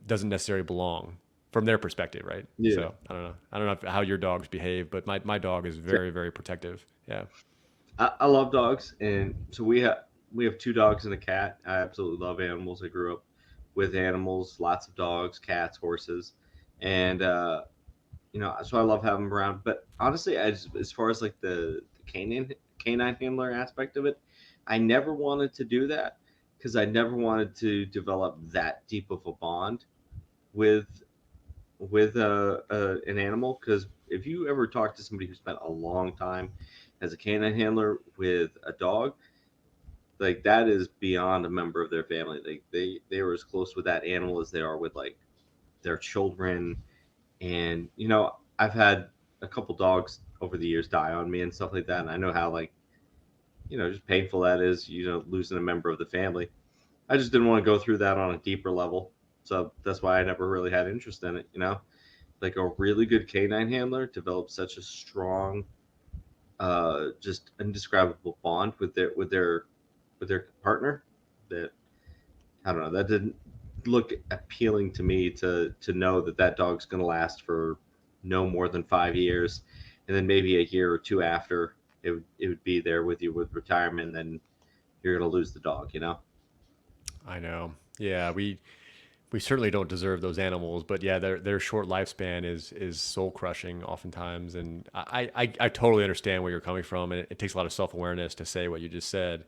doesn't necessarily belong from their perspective, right? Yeah. So I don't know how your dogs behave, but my dog is very protective. Yeah. I love dogs, and so we have two dogs and a cat. I absolutely love animals. I grew up with animals, lots of dogs, cats, horses, and so I love having them around. But honestly, as far as like the canine handler aspect of it, I never wanted to do that because I never wanted to develop that deep of a bond with an animal. Because if you ever talk to somebody who spent a long time as a canine handler with a dog, like that is beyond a member of their family. They were as close with that animal as they are with like their children. And I've had a couple dogs over the years die on me and stuff like that, and I know how like just painful that is, losing a member of the family. I just didn't want to go through that on a deeper level, so that's why I never really had interest in it. Like a really good canine handler develops such a strong, just indescribable bond with their partner that I don't know. That didn't look appealing to me to know that that dog's going to last for no more than 5 years, and then maybe a year or two after it would be there with you with retirement. Then you're going to lose the dog. I know. Yeah, we certainly don't deserve those animals, but yeah, their short lifespan is soul crushing oftentimes, and I totally understand where you're coming from, and it takes a lot of self awareness to say what you just said.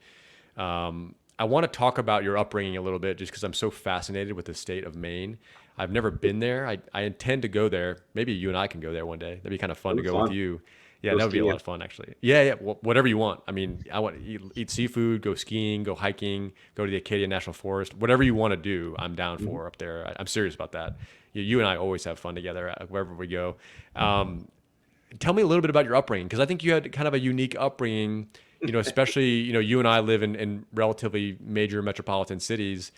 I want to talk about your upbringing a little bit, just because I'm so fascinated with the state of Maine. I've never been there. I intend to go there. Maybe you and I can go there one day. That'd be kind of It fun to was go with fun. you. Yeah, Go that would be a lot skiing. of fun, actually. Yeah, whatever you want. I mean, I want to eat seafood, go skiing, go hiking, go to the Acadia National Forest. Whatever you want to do, I'm down Mhm. for up there. I'm serious about that. You and I always have fun together wherever we go. Um, Tell me a little bit about your upbringing, because I think you had kind of a unique upbringing. Especially you and I live in relatively major metropolitan cities,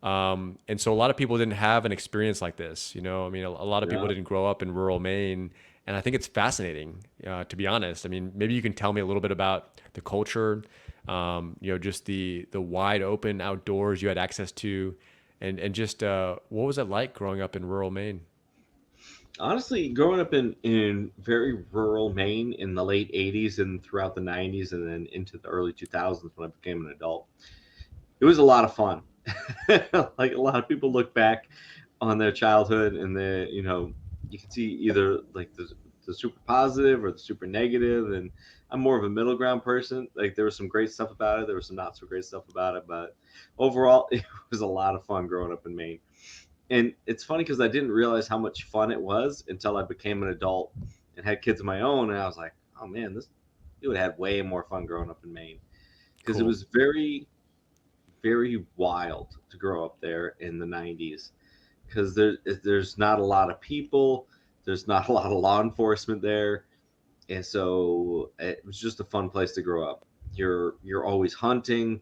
and so a lot of people didn't have an experience like this. I mean, a lot of people Yeah. didn't grow up in rural Maine, and I think it's fascinating, to be honest. I mean, maybe you can tell me a little bit about the culture, just the wide open outdoors you had access to, and just what was it like growing up in rural Maine? Honestly, growing up in very rural Maine in the late '80s and throughout the '90s, and then into the early 2000s when I became an adult, it was a lot of fun. Like a lot of people look back on their childhood and you can see either like the super positive or the super negative, and I'm more of a middle ground person. Like there was some great stuff about it, there was some not so great stuff about it, but overall it was a lot of fun growing up in Maine. And it's funny because I didn't realize how much fun it was until I became an adult and had kids of my own, and I was like, oh man, this you would have had way more fun growing up in Maine because it Cool. was very wild to grow up there in the '90s because there's not a lot of people, there's not a lot of law enforcement there, and so it was just a fun place to grow up. You're always hunting,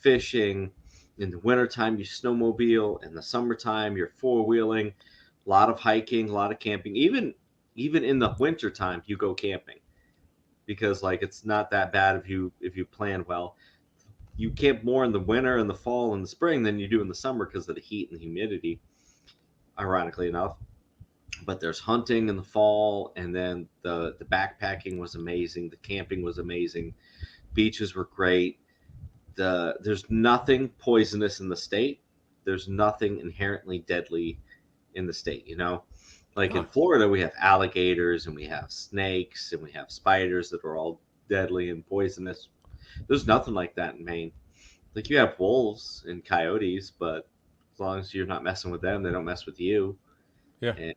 fishing. In the wintertime, you snowmobile. In the summertime, you're four wheeling. A lot of hiking, a lot of camping. Even in the wintertime, you go camping because like it's not that bad if you plan well. You camp more in the winter and the fall and the spring than you do in the summer because of the heat and the humidity, ironically enough. But there's hunting in the fall, and then the backpacking was amazing. The camping was amazing. Beaches were great. There's nothing poisonous in the state. There's nothing inherently deadly in the state. Like Huh. in Florida, we have alligators and we have snakes and we have spiders that are all deadly and poisonous. There's nothing like that in Maine. Like you have wolves and coyotes, but as long as you're not messing with them, they don't mess with you. Yeah. And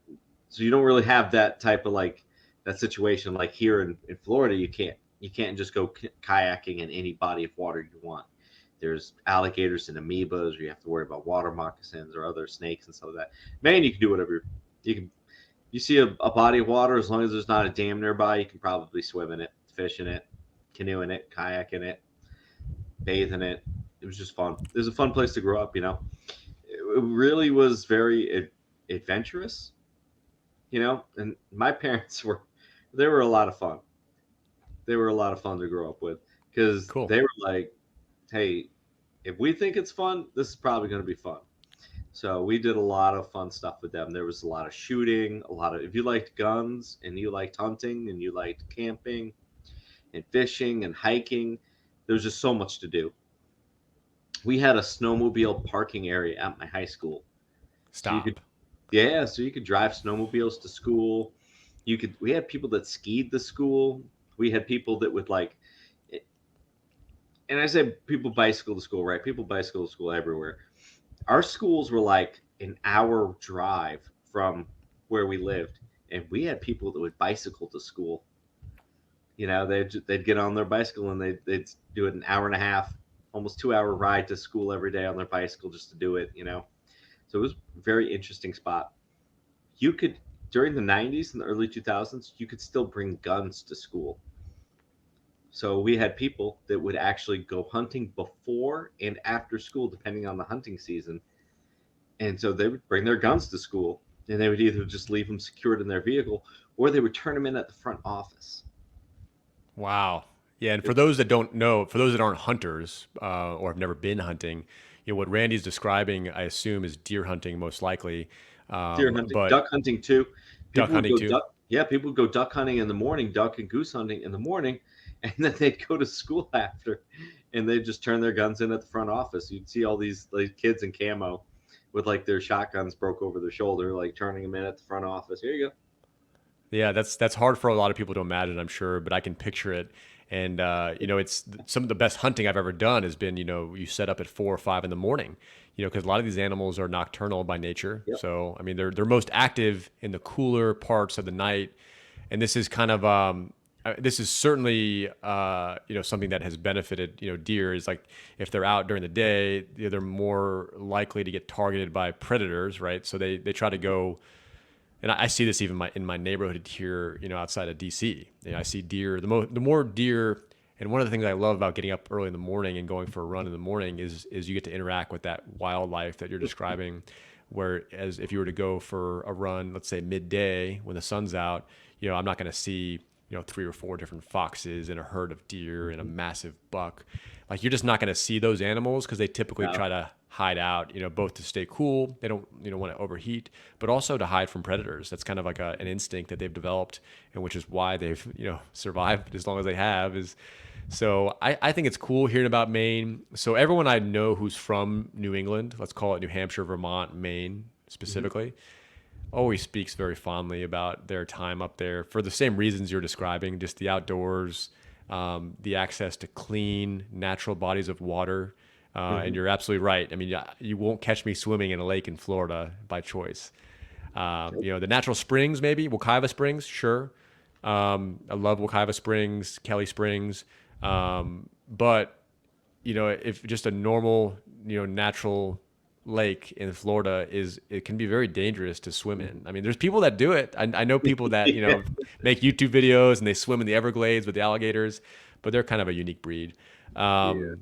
so you don't really have that type of like that situation like here in Florida. You can't just go kayaking in any body of water you want. There's alligators and amoebas, or you have to worry about water moccasins or other snakes and stuff like that. Man, you can do whatever you can. You see a body of water, as long as there's not a dam nearby, you can probably swim in it, fish in it, canoe in it, kayak in it, bathe in it. It was just fun. It was a fun place to grow up. It really was very adventurous. And my parents they were a lot of fun. They were a lot of fun to grow up with because Cool. they were like, hey, if we think it's fun, this is probably going to be fun. So we did a lot of fun stuff with them. There was a lot of shooting, if you liked guns and you liked hunting and you liked camping and fishing and hiking, there was just so much to do. We had a snowmobile parking area at my high school. So you could, Stop. yeah, so you could drive snowmobiles to school. We had people that skied the school. We had people that would and I say people bicycle to school, right? People bicycle to school everywhere. Our schools were like an hour drive from where we lived, and we had people that would bicycle to school. They'd get on their bicycle and they'd do it an hour and a half, almost 2 hour ride to school every day on their bicycle just to do it. So it was a very interesting spot. You could During the 90s and the early 2000s, you could still bring guns to school. So we had people that would actually go hunting before and after school, depending on the hunting season. And so they would bring their guns to school, and they would either just leave them secured in their vehicle, or they would turn them in at the front office. Wow. Yeah, and for those that don't know, for those that aren't hunters or have never been hunting, what Randy's describing, I assume, is deer hunting most likely, Deer hunting, but duck hunting too. duck People would hunting go too. duck. Yeah, people would go duck hunting in the morning, duck and goose hunting in the morning, and then they'd go to school after, and they'd just turn their guns in at the front office. You'd see all these like kids in camo with like their shotguns broke over their shoulder, like turning them in at the front office. Here you go. Yeah, that's hard for a lot of people to imagine, I'm sure, but I can picture it. And it's some of the best hunting I've ever done has been, you set up at 4 or 5 in the morning, because a lot of these animals are nocturnal by nature. Yep. So I mean, they're most active in the cooler parts of the night, and this is kind of this is certainly something that has benefited deer is like if they're out during the day, they're more likely to get targeted by predators, right? So they try to go, and I see this even in my neighborhood here, outside of DC. I see deer. The more deer, and one of the things I love about getting up early in the morning and going for a run in the morning is you get to interact with that wildlife that you're describing. Whereas if you were to go for a run, let's say midday when the sun's out, I'm not going to see 3 or 4 different foxes and a herd of deer and a massive buck. Like you're just not going to see those animals because they typically No. try to hide out, both to stay cool. They don't, want to overheat, but also to hide from predators. That's kind of like an instinct that they've developed, and which is why they've, survived as long as they have. So I think it's cool hearing about Maine. So everyone I know who's from New England, let's call it New Hampshire, Vermont, Maine Mhm. specifically, always speaks very fondly about their time up there for the same reasons you're describing, just the outdoors, the access to clean, natural bodies of water. And Mhm. you're absolutely right. I mean, you won't catch me swimming in a lake in Florida by choice. Nope. The natural springs, maybe Wekiva Springs, sure. I love Wekiva Springs, Kelly Springs, but if just a normal, natural lake in Florida it can be very dangerous to swim in. I mean, there's people that do it. I know people that, Yeah. make YouTube videos and they swim in the Everglades with the alligators, but they're kind of a unique breed. Yeah.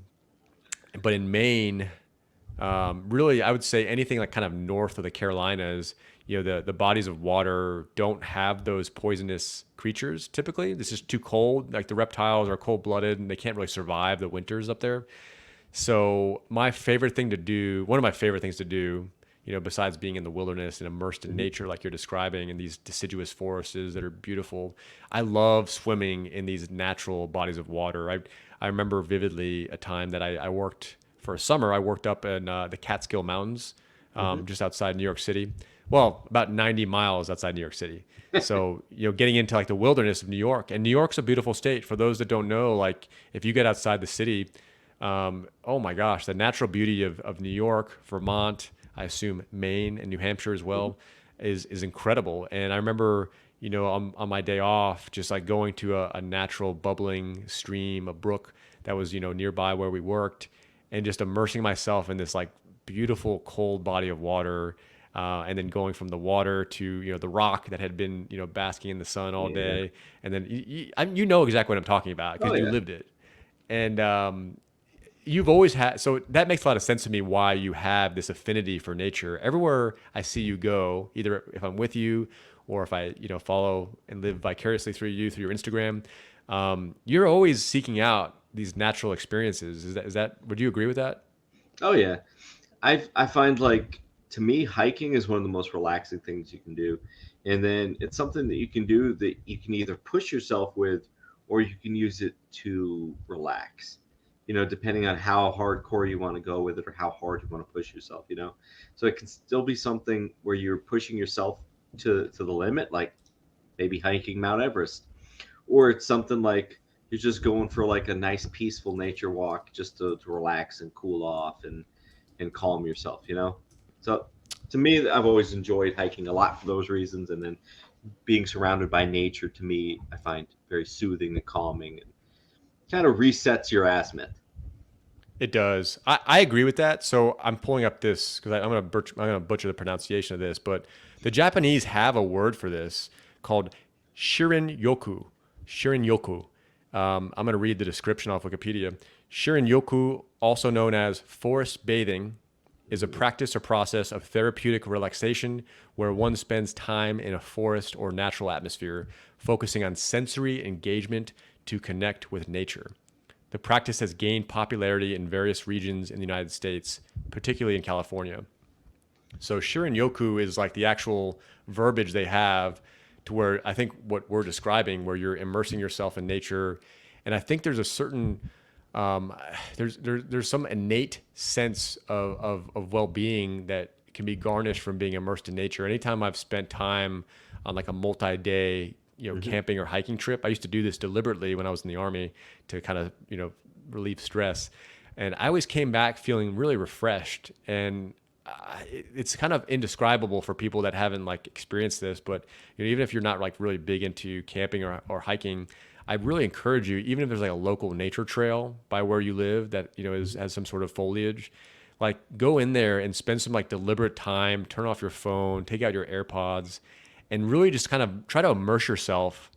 But in Maine, really, I would say anything like kind of north of the Carolinas, the bodies of water don't have those poisonous creatures typically. This is too cold. Like the reptiles are cold blooded and they can't really survive the winters up there. So my favorite thing to do, one of my favorite things to do, besides being in the wilderness and immersed in nature like you're describing, and these deciduous forests that are beautiful, I love swimming in these natural bodies of water. I remember vividly a time that I worked for a summer. I worked up in the Catskill Mountains, Hmm. just outside New York City. Well, about 90 miles outside New York City. So, getting into like the wilderness of New York, and New York's a beautiful state. For those that don't know, like if you get outside the city, oh my gosh, the natural beauty of New York, Vermont, I assume Maine and New Hampshire as Hmm. well, is incredible. And I remember, on my day off, just like going to a natural bubbling stream, a brook that was, nearby where we worked, and just immersing myself in this like beautiful cold body of water, and then going from the water to the rock that had been basking in the sun all Yeah. day, and then you know exactly what I'm talking about Oh because you yeah. lived it, and you've always had, so that makes a lot of sense to me why you have this affinity for nature. Everywhere I see you go, either if I'm with you or if I follow and live vicariously through you through your Instagram, you're always seeking out these natural experiences. Is that would you agree with that? Oh yeah. I find like to me hiking is one of the most relaxing things you can do. And then it's something that you can do that you can either push yourself with or you can use it to relax. Depending on how hardcore you want to go with it or how hard you want to push yourself. So it can still be something where you're pushing yourself to the limit, like maybe hiking Mount Everest. Or it's something like you're just going for like a nice peaceful nature walk just to relax and cool off and calm yourself. So to me, I've always enjoyed hiking a lot for those reasons. And then being surrounded by nature to me, I find very soothing and calming and kind of resets your azimuth. It does. I agree with that. So I'm pulling up this because I'm gonna butcher the pronunciation of this, but the Japanese have a word for this called shirin yoku. Shirin yoku. I'm gonna read the description off Wikipedia. Shirin yoku, also known as forest bathing, is a Mm-hmm. practice or process of therapeutic relaxation where one spends time in a forest or natural atmosphere, focusing on sensory engagement to connect with nature. The practice has gained popularity in various regions in the United States, particularly in California. So Shirin Yoku is like the actual verbiage they have to where I think what we're describing, where you're immersing yourself in nature. And I think there's a certain um, there's some innate sense of well-being that can be garnished from being immersed in nature. Anytime I've spent time on like a multi-day Mm-hmm. camping or hiking trip, I used to do this deliberately when I was in the army to kind of relieve stress, and I always came back feeling really refreshed. And it's kind of indescribable for people that haven't like experienced this, but even if you're not like really big into camping or hiking, I really encourage you, even if there's like a local nature trail by where you live that has some sort of foliage, like go in there and spend some like deliberate time, turn off your phone, take out your AirPods, and really just kind of try to immerse yourself,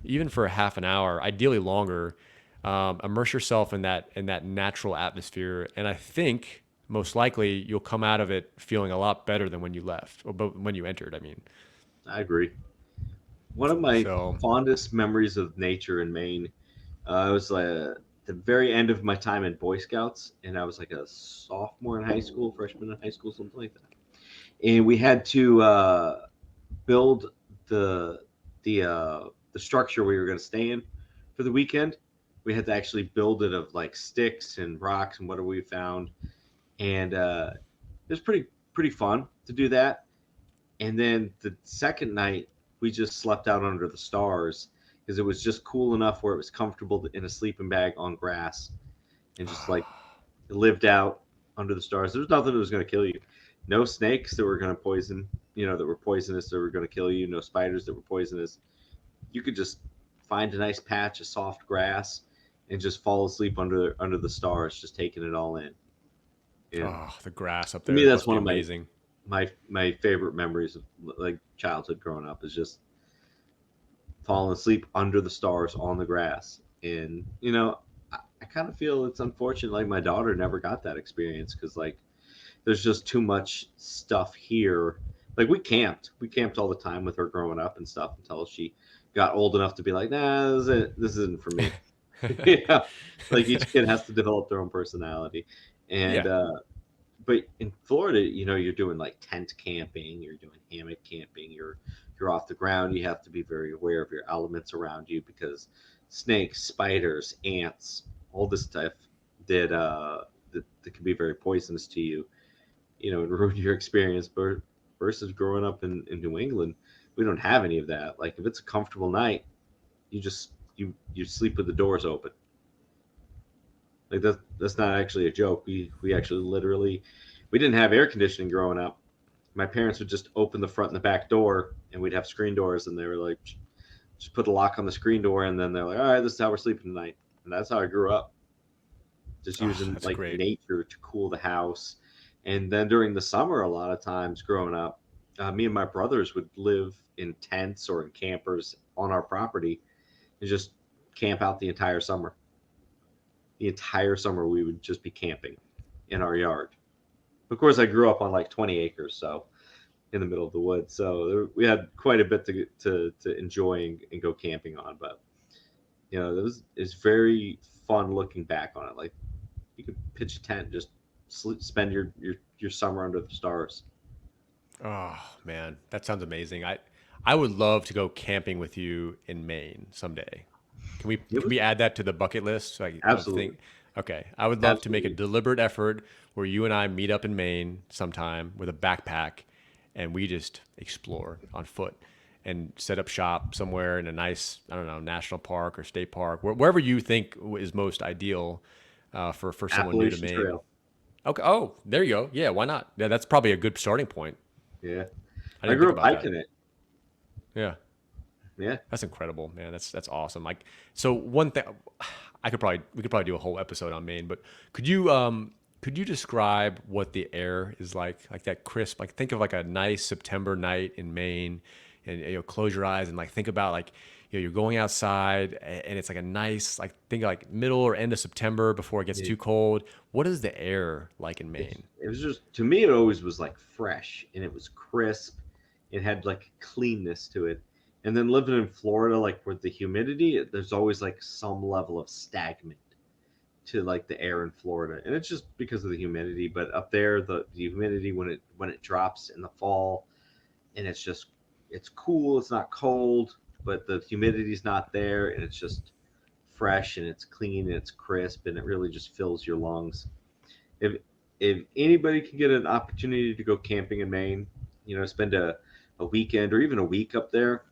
even for a half an hour, ideally longer. Immerse yourself in that natural atmosphere, and I think most likely you'll come out of it feeling a lot better than when you left, or when you entered. I mean, I agree. One of my so fondest memories of nature in Maine, I was the very end of my time in Boy Scouts, and I was like a sophomore in high school, freshman in high school, something like that. And we had to build the the structure we were going to stay in for the weekend. We had to actually build it of like sticks and rocks and whatever we found, and it was pretty fun to do that. And then the second night, we just slept out under the stars because it was just cool enough where it was comfortable in a sleeping bag on grass and just like lived out under the stars. There was nothing that was going to kill you. No snakes that were going to that were poisonous that were going to kill you. No spiders that were poisonous. You could just find a nice patch of soft grass and just fall asleep under the stars, just taking it all in. And the grass up to me, there that's must be one of amazing. my favorite memories of like childhood growing up is just falling asleep under the stars on the grass. And I kind of feel it's unfortunate like my daughter never got that experience because like there's just too much stuff here. Like we camped all the time with her growing up and stuff until she got old enough to be like, nah, this isn't for me. Like each kid has to develop their own personality. And Yeah. but in Florida, you're doing like tent camping, you're doing hammock camping, you're off the ground. You have to be very aware of your elements around you because snakes, spiders, ants, all this stuff that can be very poisonous to you, and ruin your experience. But versus growing up in New England, we don't have any of that. Like if it's a comfortable night, you sleep with the doors open. Like that's not actually a joke. We actually literally we didn't have air conditioning growing up. My parents would just open the front and the back door, and we'd have screen doors, and they were like, just put a lock on the screen door, and then they're like, all right, this is how we're sleeping tonight, and that's how I grew up, just Oh, using that's like great. nature to cool the house. And then during the summer, a lot of times growing up, me and my brothers would live in tents or in campers on our property and just camp out the entire summer. The entire summer, we would just be camping in our yard. Of course, I grew up on like 20 acres, so in the middle of the woods. So we had quite a bit to enjoy and go camping on. But it's very fun looking back on it. Like you could pitch a tent, and just spend your summer under the stars. Oh man, that sounds amazing. I would love to go camping with you in Maine someday. It Can was we add that to the bucket list like, of absolutely, thing? Okay, I would love to make a absolutely. deliberate effort where you and I meet up in Maine sometime with a backpack, and we just explore on foot and set up shop somewhere in a nice, I don't know, national park or state park, wherever you think is most ideal for someone new to Appalachian Maine. Trail. Okay. Oh, there you go. Yeah, why not? Yeah, that's probably a good starting point. Yeah, I I didn't think grew up about that. hiking it. Yeah. Yeah, That's incredible, man. That's awesome. Like, so one thing, we could probably do a whole episode on Maine, but could you describe what the air is like that crisp? Like, think of like a nice September night in Maine, and close your eyes and like think about like you're going outside and it's like a nice like think like middle or end of September before it gets yeah. too cold. What is the air like in It's Maine? it was just to me it always was like fresh and it was crisp. It had like cleanness to it. And then living in Florida, like with the humidity, there's always like some level of stagnant to like the air in Florida, and it's just because of the humidity. But up there, the humidity when it drops in the fall, and it's cool. It's not cold, but the humidity's not there, and it's just fresh and it's clean and it's crisp, and it really just fills your lungs. If if anybody can get an opportunity to go camping in Maine, spend a weekend or even a week up there,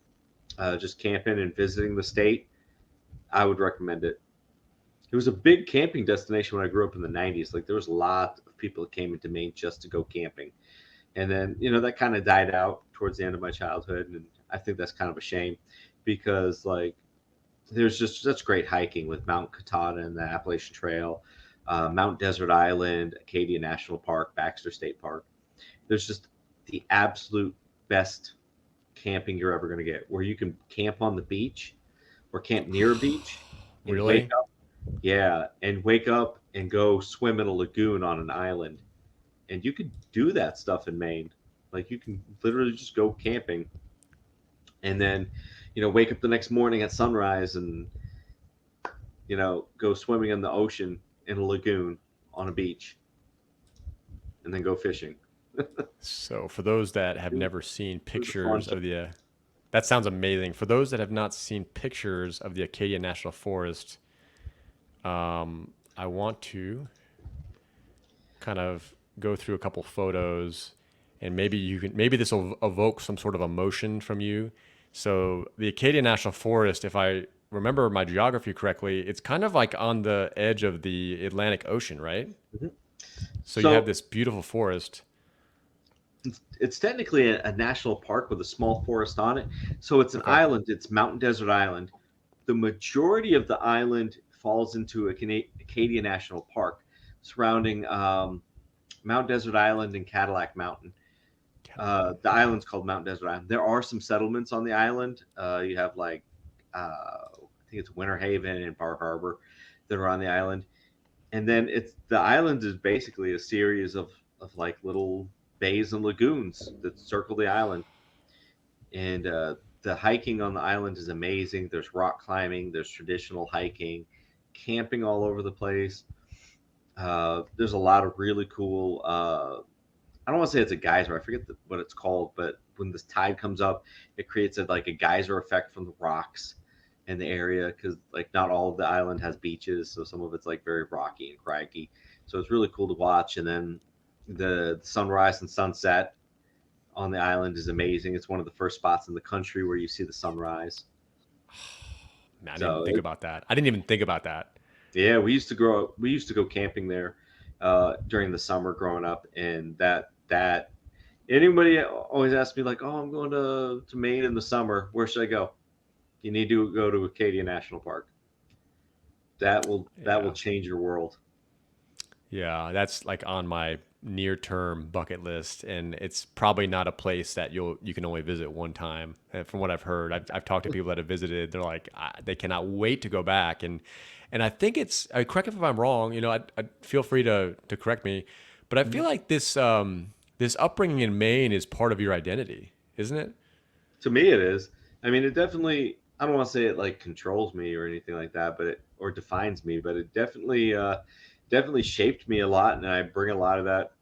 just camping and visiting the state, I would recommend it. It was a big camping destination when I grew up in the 90s. Like there was a lot of people that came into Maine just to go camping. And then, that kind of died out towards the end of my childhood. And I think that's kind of a shame because like there's just such great hiking with Mount Katahdin and the Appalachian Trail, Mount Desert Island, Acadia National Park, Baxter State Park. There's just the absolute best camping you're ever going to get where you can camp on the beach or camp near a beach and wake Really? up. Yeah, and wake up and go swim in a lagoon on an island. And you could do that stuff in Maine. Like you can literally just go camping and then, wake up the next morning at sunrise and, go swimming in the ocean in a lagoon on a beach and then go fishing. So, for those that have It was, never seen it was a fun pictures time. of that sounds amazing. For those that have not seen pictures of the Acadia National Forest, I want to kind of go through a couple photos, and maybe this will evoke some sort of emotion from you. So, the Acadia National Forest, if I remember my geography correctly, it's kind of like on the edge of the Atlantic Ocean, right? Mhm. So you have So this beautiful forest. it's technically a national park with a small forest on it. So it's an Okay. island. It's Mountain Desert Island. The majority of the island falls into Acadia National Park, surrounding Mount Desert Island and Cadillac Mountain. Cadillac. The island's called Mount Desert Island. There are some settlements on the island. You have like I think it's Winter Haven and Bar Harbor that are on the island, and then it's the island is basically a series of like little bays and lagoons that circle the island. And the hiking on the island is amazing. There's rock climbing, there's traditional hiking, camping all over the place. There's a lot of really cool. I don't want to say it's a geyser. I forget what it's called, but when this tide comes up, it creates like a geyser effect from the rocks in the area because like not all of the island has beaches, so some of it's like very rocky and craggy. So it's really cool to watch. And then the sunrise and sunset on the island is amazing. It's one of the first spots in the country where you see the sunrise. Man, I didn't even So think about that. I didn't even think about that. yeah, we used to go camping there during the summer growing up, and that anybody always asks me like, "Oh, I'm going to Maine in the summer. Where should I go?" You need to go to Acadia National Park. That will Yeah. change your world. Yeah, that's like on my near-term bucket list, and it's probably not a place that you can only visit one time. And from what I've heard, I've talked to people that have visited. They're like they cannot wait to go back, and I think it's correct if I'm wrong. I feel free to correct me, but I feel Mhm. like this upbringing in Maine is part of your identity, isn't it? To me, it is. I mean, it definitely. I don't want to say it like controls me or anything like that, but or defines me, but it definitely shaped me a lot, and I bring a lot of that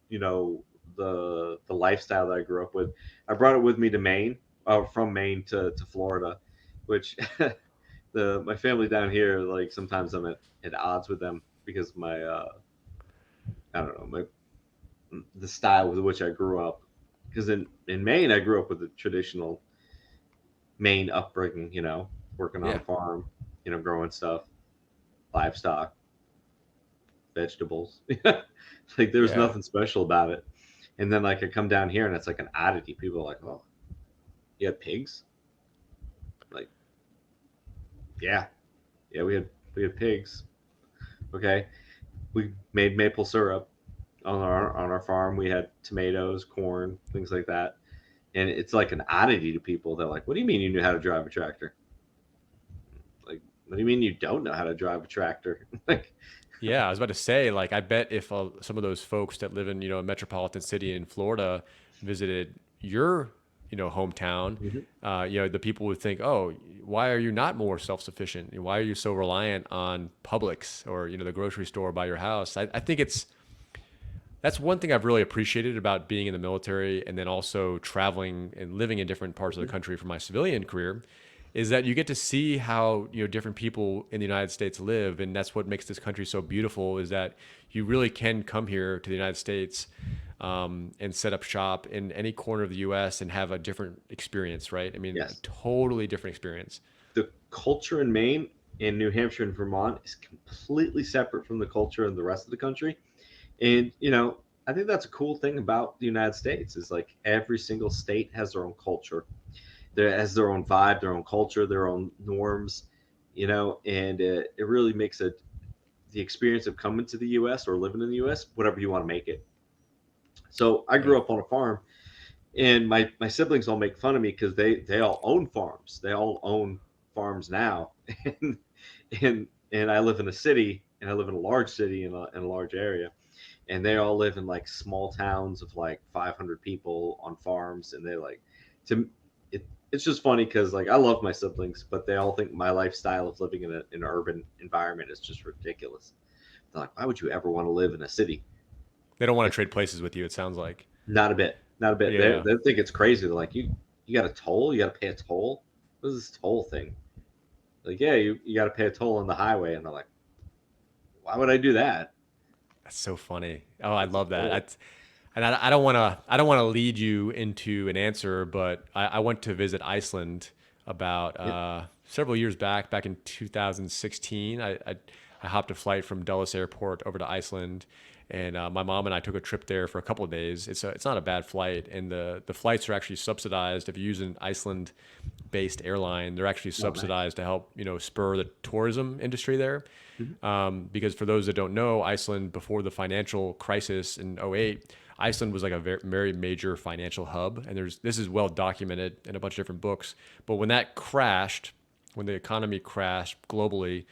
you know the lifestyle that I grew up with. I brought it with me to Maine, from Maine to Florida, which my family down here like sometimes I'm at odds with them because my I don't know the style with which I grew up. Because in Maine I grew up with the traditional Maine upbringing, working on a Yeah, farm, growing stuff, livestock, vegetables. Like there was yeah, nothing special about it. And then like I come down here and it's like an oddity. People are like, "Oh, you had pigs?" Like, yeah, yeah, we had pigs. Okay, we made maple syrup on our farm. We had tomatoes, corn, things like that. And it's like an oddity to people. They're like, "What do you mean you knew how to drive a tractor?" Like, what do you mean you don't know how to drive a tractor? Like, yeah. I was about to say, like, I bet if some of those folks that live in a metropolitan city in Florida visited your hometown, mhm. the people would think, oh, why are you not more self-sufficient? Why are you so reliant on Publix or the grocery store by your house? I think that's one thing I've really appreciated about being in the military and then also traveling and living in different parts of the country for my civilian career is that you get to see how different people in the United States live, and that's what makes this country so beautiful is that you really can come here to the United States and set up shop in any corner of the U.S. and have a different experience, right? I mean, a Yes, totally different experience. the culture in Maine and New Hampshire and Vermont is completely separate from the culture in the rest of the country. And I think that's a cool thing about the United States is like every single state has their own culture, there has their own vibe, their own culture, their own norms, and it really makes it the experience of coming to the U.S. or living in the U.S. whatever you want to make it. So I Yeah. grew up on a farm, and my siblings all make fun of me because they all own farms. They all own farms now, and and I live in a city, and I live in a large city in a large area, and they all live in like small towns of like 500 people on farms, and they like to it's just funny because like I love my siblings, but they all think my lifestyle of living in an urban environment is just ridiculous. They're like, why would you ever want to live in a city? They don't want to Like, trade places with you, it sounds like. not a bit, not a bit. They Yeah. they think it's crazy. They're like, you got a toll, you got to pay a toll. What is this toll thing? Like, yeah, you got to pay a toll on the highway, and they're like, why would I do that? That's so funny. Oh, I It's a love that. toll. And I don't want to lead you into an answer, but I went to visit Iceland about Yeah. several years back in 2016. I hopped a flight from Dulles Airport over to Iceland, and my mom and I took a trip there for a couple of days. It's not a bad flight, and the flights are actually subsidized if you use an Iceland-based airline. They're actually Oh, nice. subsidized to help spur the tourism industry there. Mhm. Because for those that don't know, Iceland before the financial crisis in '08, Iceland was like a very, very major financial hub, and this is well documented in a bunch of different books. But when that crashed, when the economy crashed globally,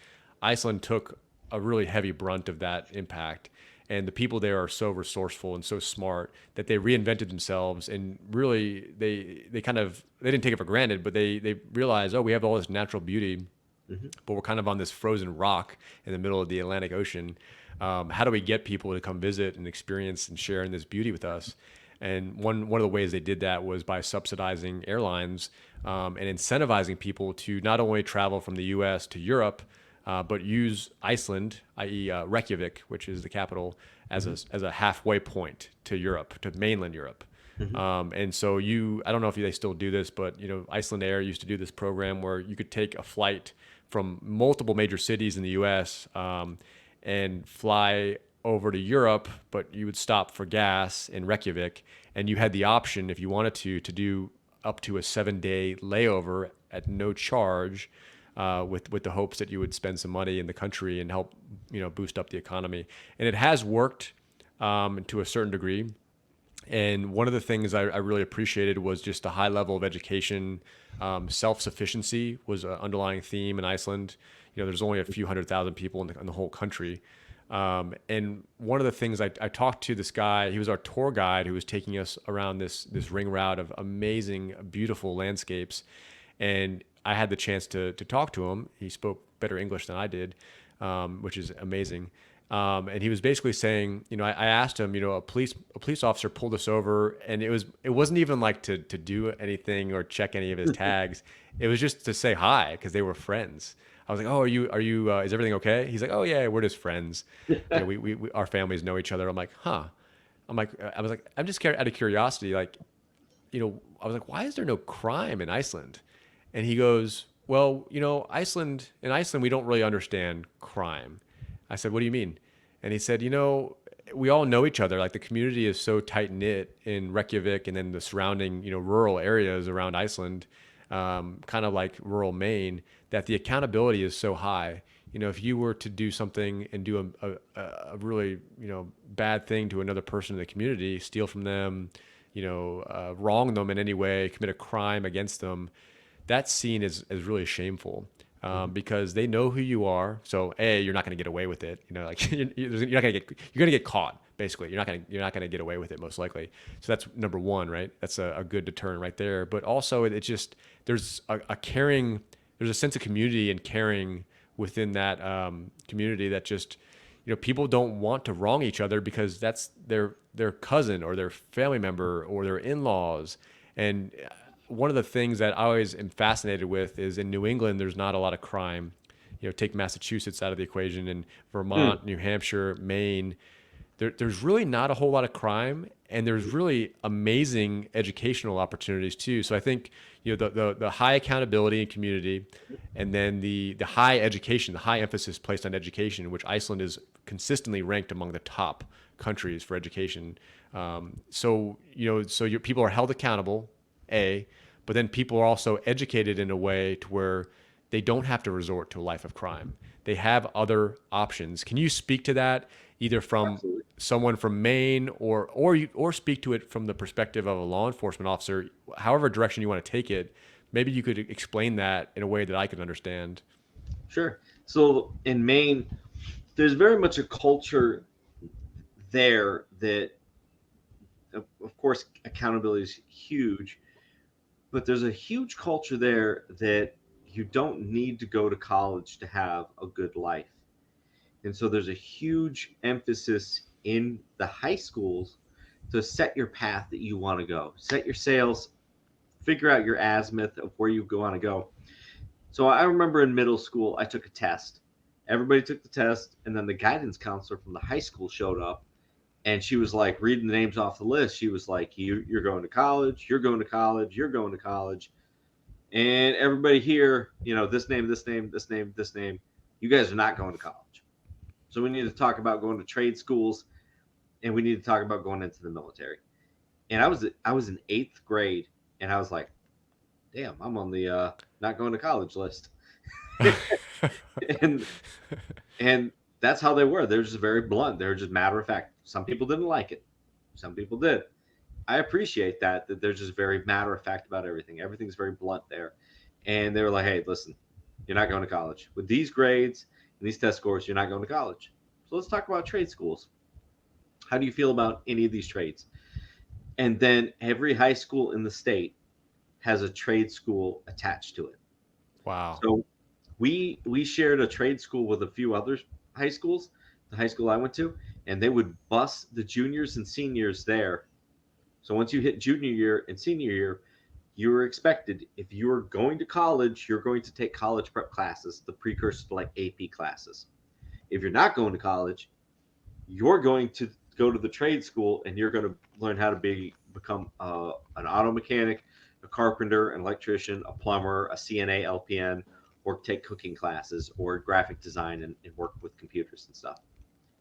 Iceland took a really heavy brunt of that impact. And the people there are so resourceful and so smart that they reinvented themselves, and really they didn't take it for granted, but they realized, oh, we have all this natural beauty Hmm. but we're kind of on this frozen rock in the middle of the Atlantic Ocean. How do we get people to come visit and experience and share in this beauty with us? And one of the ways they did that was by subsidizing airlines and incentivizing people to not only travel from the U.S. to Europe, but use Iceland, i.e., Reykjavik, which is the capital, Hmm. as a halfway point to Europe, to mainland Europe. Hmm. And so I don't know if they still do this, but Iceland Air used to do this program where you could take a flight from multiple major cities in the U.S. And fly over to Europe, but you would stop for gas in Reykjavik, and you had the option, if you wanted to do up to a 7-day layover at no charge, with the hopes that you would spend some money in the country and help boost up the economy. And it has worked to a certain degree. And one of the things I really appreciated was just a high level of education. Self sufficiency was an underlying theme in Iceland. There's only a few 100,000 people in the whole country. And one of the things I talked to this guy, he was our tour guide who was taking us around this ring route of amazing, beautiful landscapes. And I had the chance to talk to him. He spoke better English than I did, which is amazing. And he was basically saying, I asked him, a police officer pulled us over, and it wasn't even like to do anything or check any of his tags. It was just to say hi because they were friends. I was like, oh, are you, is everything okay? He's like, oh yeah, we're just friends. Our families know each other. I'm like, huh. I was like, I'm just out of curiosity, like, I was like, why is there no crime in Iceland? And he goes, well, in Iceland, we don't really understand crime. I said, what do you mean? And he said, we all know each other. Like the community is so tight knit in Reykjavik and then the surrounding, rural areas around Iceland, kind of like rural Maine, that the accountability is so high. If you were to do something and do a really, bad thing to another person in the community, steal from them, wrong them in any way, commit a crime against them, that's seen as really shameful. Because they know who you are. So you're not going to get away with it. Like you're going to get caught. Basically, you're not going to get away with it most likely. So that's number one, right? That's a good deterrent right there. But also, it just there's a caring, there's a sense of community and caring within that community that just people don't want to wrong each other because that's their cousin or their family member or their in-laws. And one of the things that I always am fascinated with is in New England, there's not a lot of crime. Take Massachusetts out of the equation, and Mm. Vermont, New Hampshire, Maine. There's really not a whole lot of crime, and there's really amazing educational opportunities too. So I think the high accountability and community, and then the high education, the high emphasis placed on education, which Iceland is consistently ranked among the top countries for education. So your people are held accountable, but then people are also educated in a way to where they don't have to resort to a life of crime. They have other options. Can you speak to that either from Absolutely. someone from Maine or speak to it from the perspective of a law enforcement officer, however direction you want to take it? Maybe you could explain that in a way that I could understand. Sure. So in Maine, there's very much a culture there that, of course, accountability is huge, but there's a huge culture there that you don't need to go to college to have a good life. And so there's a huge emphasis in the high schools to set your path that you want to go, set your sails, figure out your azimuth of where you want to go. So I remember in middle school, I took a test. Everybody took the test, and then the guidance counselor from the high school showed up, and she was like reading the names off the list. She was like, "You're going to college. You're going to college. You're going to college." And everybody here, this name, this name, this name, this name, you guys are not going to college. So we need to talk about going to trade schools, and we need to talk about going into the military. And I was in eighth grade, and I was like, damn, I'm on the not going to college list. and and that's how they were. They're just very blunt. They're just matter of fact. Some people didn't like it. Some people did. I appreciate that they're just very matter of fact about everything. Everything's very blunt there. And they were like, hey, listen, you're not going to college. With these grades and these test scores, you're not going to college. So let's talk about trade schools. How do you feel about any of these trades? And then every high school in the state has a trade school attached to it. Wow. So We shared a trade school with a few other high schools, the high school I went to, and they would bus the juniors and seniors there. So once you hit junior year and senior year, you were expected, if you were going to college, you're going to take college prep classes, the precursor to like AP classes. If you're not going to college, you're going to go to the trade school and you're going to learn how to become an auto mechanic, a carpenter, an electrician, a plumber, a CNA, LPN, or take cooking classes or graphic design and work with computers and stuff.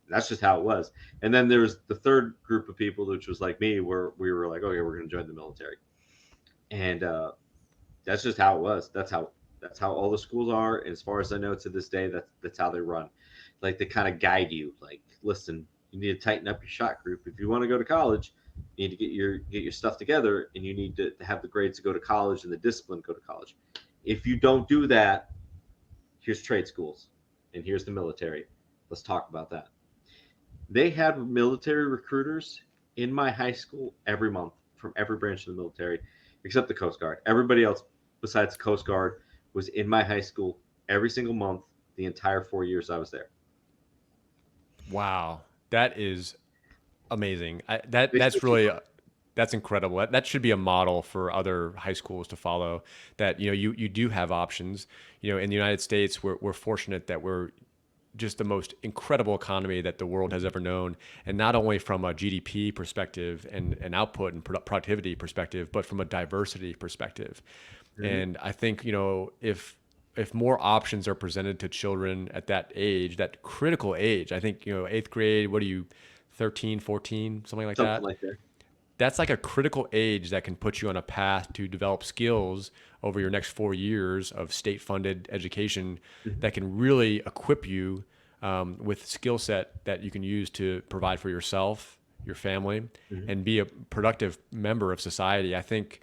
And that's just how it was. And then there's the third group of people, which was like me, where we were like, okay, we're going to join the military, and that's just how it was. That's how all the schools are. And as far as I know, to this day, that's how they run. Like they kind of guide you. Like, listen, you need to tighten up your shot group if you want to go to college. You need to get your stuff together, and you need to have the grades to go to college and the discipline to go to college. If you don't do that, here's trade schools, and here's the military. Let's talk about that. They had military recruiters in my high school every month from every branch of the military, except the Coast Guard. Everybody else besides the Coast Guard was in my high school every single month the entire 4 years I was there. Wow, that is amazing. They That's switch you really up. that's incredible. That should be a model for other high schools to follow. That you do have options. In the United States, we're fortunate that we're just the most incredible economy that the world has ever known, and not only from a GDP perspective and output and productivity perspective, but from a diversity perspective. Mhm. And I think if more options are presented to children at that age, that critical age, I think eighth grade, what are you, 13, 14, something like Something that? like that. That's like a critical age that can put you on a path to develop skills over your next 4 years of state funded education Mhm. that can really equip you with skill set that you can use to provide for yourself, your family, Mhm. and be a productive member of society. I think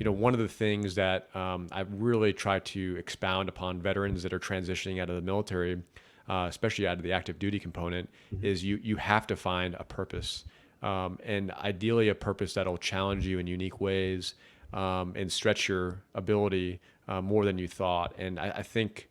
one of the things that I really try to expound upon veterans that are transitioning out of the military, especially out of the active duty component, Mhm. is you have to find a purpose, and ideally a purpose that'll challenge you in unique ways, and stretch your ability more than you thought. And I think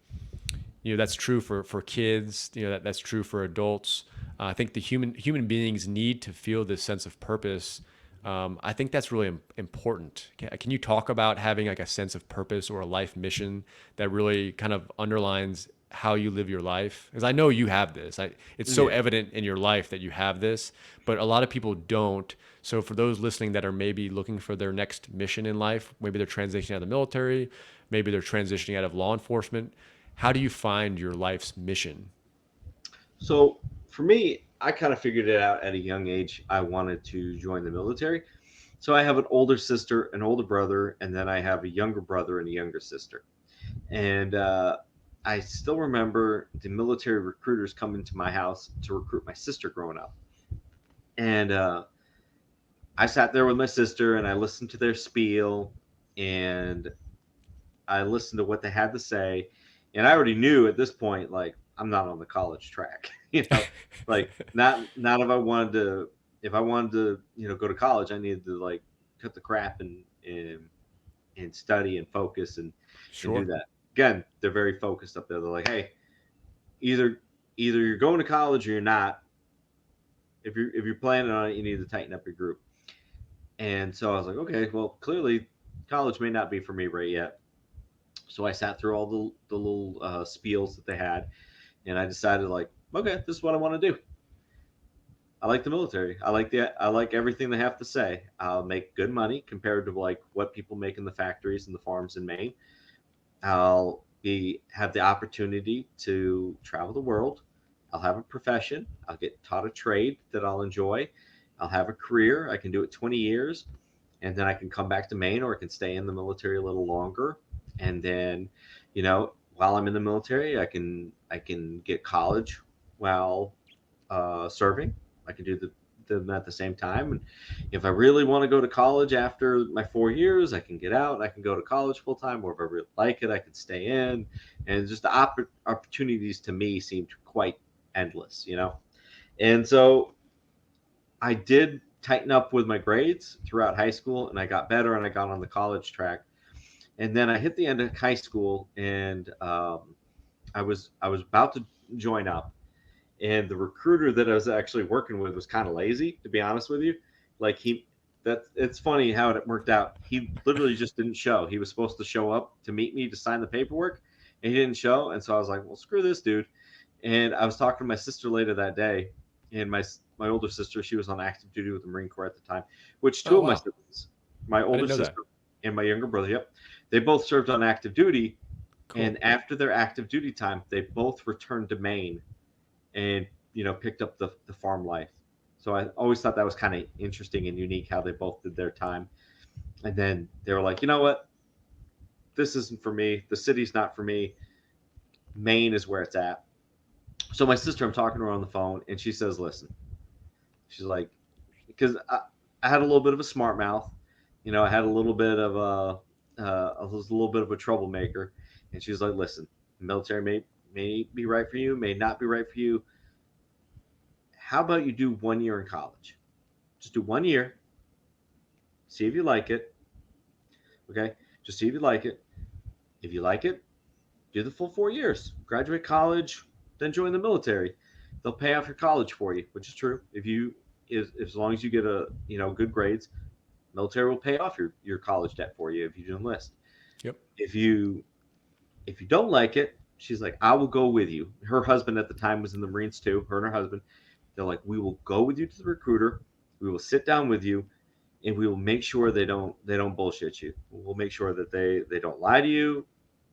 that's true for kids. That's true for adults. I think the human beings need to feel this sense of purpose. I think that's really important. Can you talk about having like a sense of purpose or a life mission that really kind of underlines how you live your life? Because I know you have this. It's so Yeah. evident in your life that you have this, but a lot of people don't. So for those listening that are maybe looking for their next mission in life, maybe they're transitioning out of the military, maybe they're transitioning out of law enforcement. How do you find your life's mission? So for me, I kind of figured it out at a young age. I wanted to join the military. So I have an older sister, an older brother, and then I have a younger brother and a younger sister. And I still remember the military recruiters coming to my house to recruit my sister growing up. And I sat there with my sister and I listened to their spiel and I listened to what they had to say. And I already knew at this point, like, I'm not on the college track, like not if I wanted to, go to college, I needed to like cut the crap and study and focus and do Sure. that. Again, they're very focused up there. They're like, hey, either you're going to college or you're not. If you're planning on it, you need to tighten up your group. And so I was like, okay, well, clearly college may not be for me right yet. So I sat through all the little spiels that they had, and I decided like, okay, this is what I want to do. I like the military. I like everything they have to say. I'll make good money compared to like what people make in the factories and the farms in Maine. I'll be have the opportunity to travel the world. I'll have a profession. I'll get taught a trade that I'll enjoy. I'll have a career. I can do it 20 years, and then I can come back to Maine, or I can stay in the military a little longer. And then, while I'm in the military, I can get college while serving. I can do them at the same time. And if I really want to go to college after my 4 years, I can get out and I can go to college full time. Or if I really like it, I can stay in. And just the opportunities to me seemed quite endless. And so I did tighten up with my grades throughout high school, and I got better, and I got on the college track. And then I hit the end of high school, and I was about to join up, and the recruiter that I was actually working with was kind of lazy, to be honest with you. Like it's funny how it worked out. He literally just didn't show. He was supposed to show up to meet me to sign the paperwork, and he didn't show. And so I was like, well, screw this dude. And I was talking to my sister later that day, and my older sister, she was on active duty with the Marine Corps at the time, which Oh, two of my wow. siblings, my I older didn't know that. sister and my younger brother, yep, they both served on active duty. Cool. And after their active duty time, they both returned to Maine and picked up the farm life. So I always thought that was kind of interesting and unique how they both did their time. And then they were like, you know what, this isn't for me. The city's not for me. Maine is where it's at. So my sister, I'm talking to her on the phone, and she says, listen, she's like, because I had a little bit of a smart mouth, I had a little bit of I was a little bit of a troublemaker, and she's like, listen, the military may be right for you, may not be right for you. How about you do 1 year in college? Just do 1 year, see if you like it. Okay, just see if you like it. If you like it, do the full 4 years. Graduate college, then join the military. They'll pay off your college for you, which is true. If you as long as you get a good grades, military will pay off your college debt for you if you do enlist. Yep. If you don't like it, she's like, I will go with you. Her husband at the time was in the Marines too. Her and her husband, they're like, we will go with you to the recruiter. We will sit down with you, and we will make sure they don't bullshit you. We'll make sure that they don't lie to you.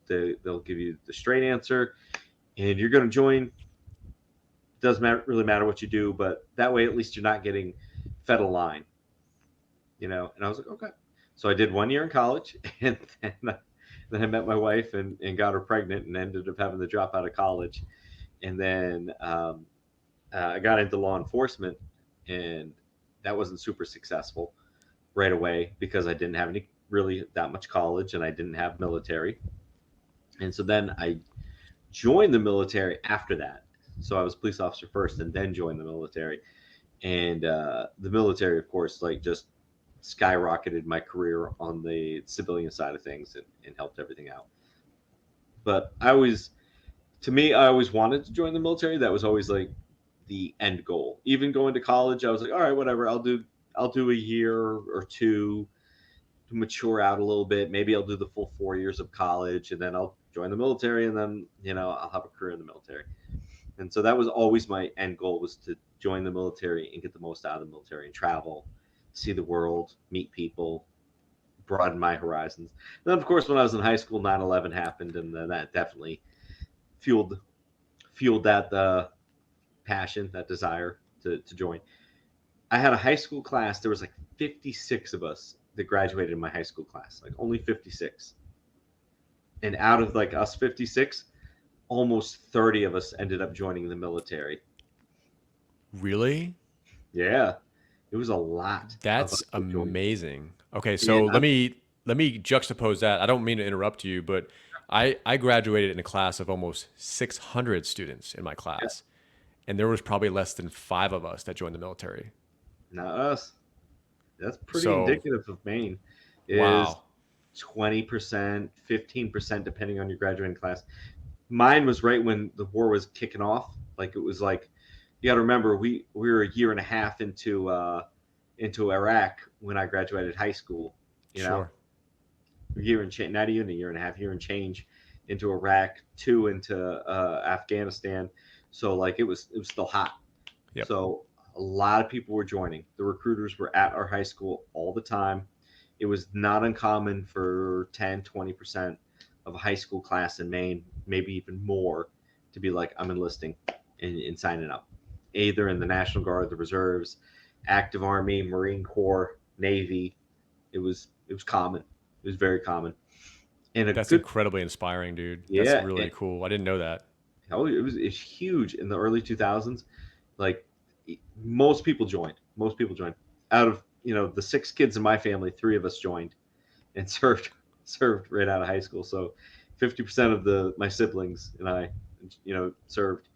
They'll give you the straight answer, and you're going to join. Doesn't really matter what you do, but that way at least you're not getting fed a line, And I was like, okay. So I did 1 year in college, and then I met my wife and got her pregnant, and ended up having to drop out of college. And then I got into law enforcement, and that wasn't super successful right away because I didn't have any really that much college, and I didn't have military. And so then I joined the military after that. So I was a police officer first, and then joined the military. And the military, of course, like just skyrocketed my career on the civilian side of things, and helped everything out. But to me, I always wanted to join the military. That was always like the end goal. Even going to college, I was like, all right, whatever. I'll do a year or two to mature out a little bit. Maybe I'll do the full 4 years of college, and then I'll join the military, and then I'll have a career in the military. And so that was always my end goal, was to join the military and get the most out of the military and travel, see the world, meet people, broaden my horizons. And then, of course, when I was in high school, 9/11 happened, and then that definitely fueled that passion, that desire to join. I had a high school class. There was like 56 of us that graduated in my high school class, like only 56. And out of like us 56, almost 30 of us ended up joining the military. Really? Yeah, it was a lot of us That's that joined. amazing. Okay, And so let me juxtapose that. I don't mean to interrupt you, but I graduated in a class of almost 600 students in my yeah, class, and there was probably less than 5 of us that joined the military. not us. That's pretty So, indicative of Maine. Is wow. 20%, 15%, depending on your graduating class. Mine was right when the war was kicking off. Like it was like, you got to remember, we were a year and a half into Iraq when I graduated high school. You know, Sure. a year and change, not even a year and a half, year and change into Iraq, two into Afghanistan. So like it was still hot. Yep. So a lot of people were joining. The recruiters were at our high school all the time. It was not uncommon for 10, 20% of a high school class in Maine, maybe even more, to be like, I'm enlisting and signing up, either in the National Guard, the reserves, active Army, Marine Corps, Navy. It was common. It was very common. And a That's good, incredibly inspiring, dude. That's yeah. really cool. I didn't know that. Oh, it's huge in the early 2000s. Like most people joined. Most people joined. Out of the six kids in my family, three of us joined and served right out of high school. So 50% of the my siblings and I, served.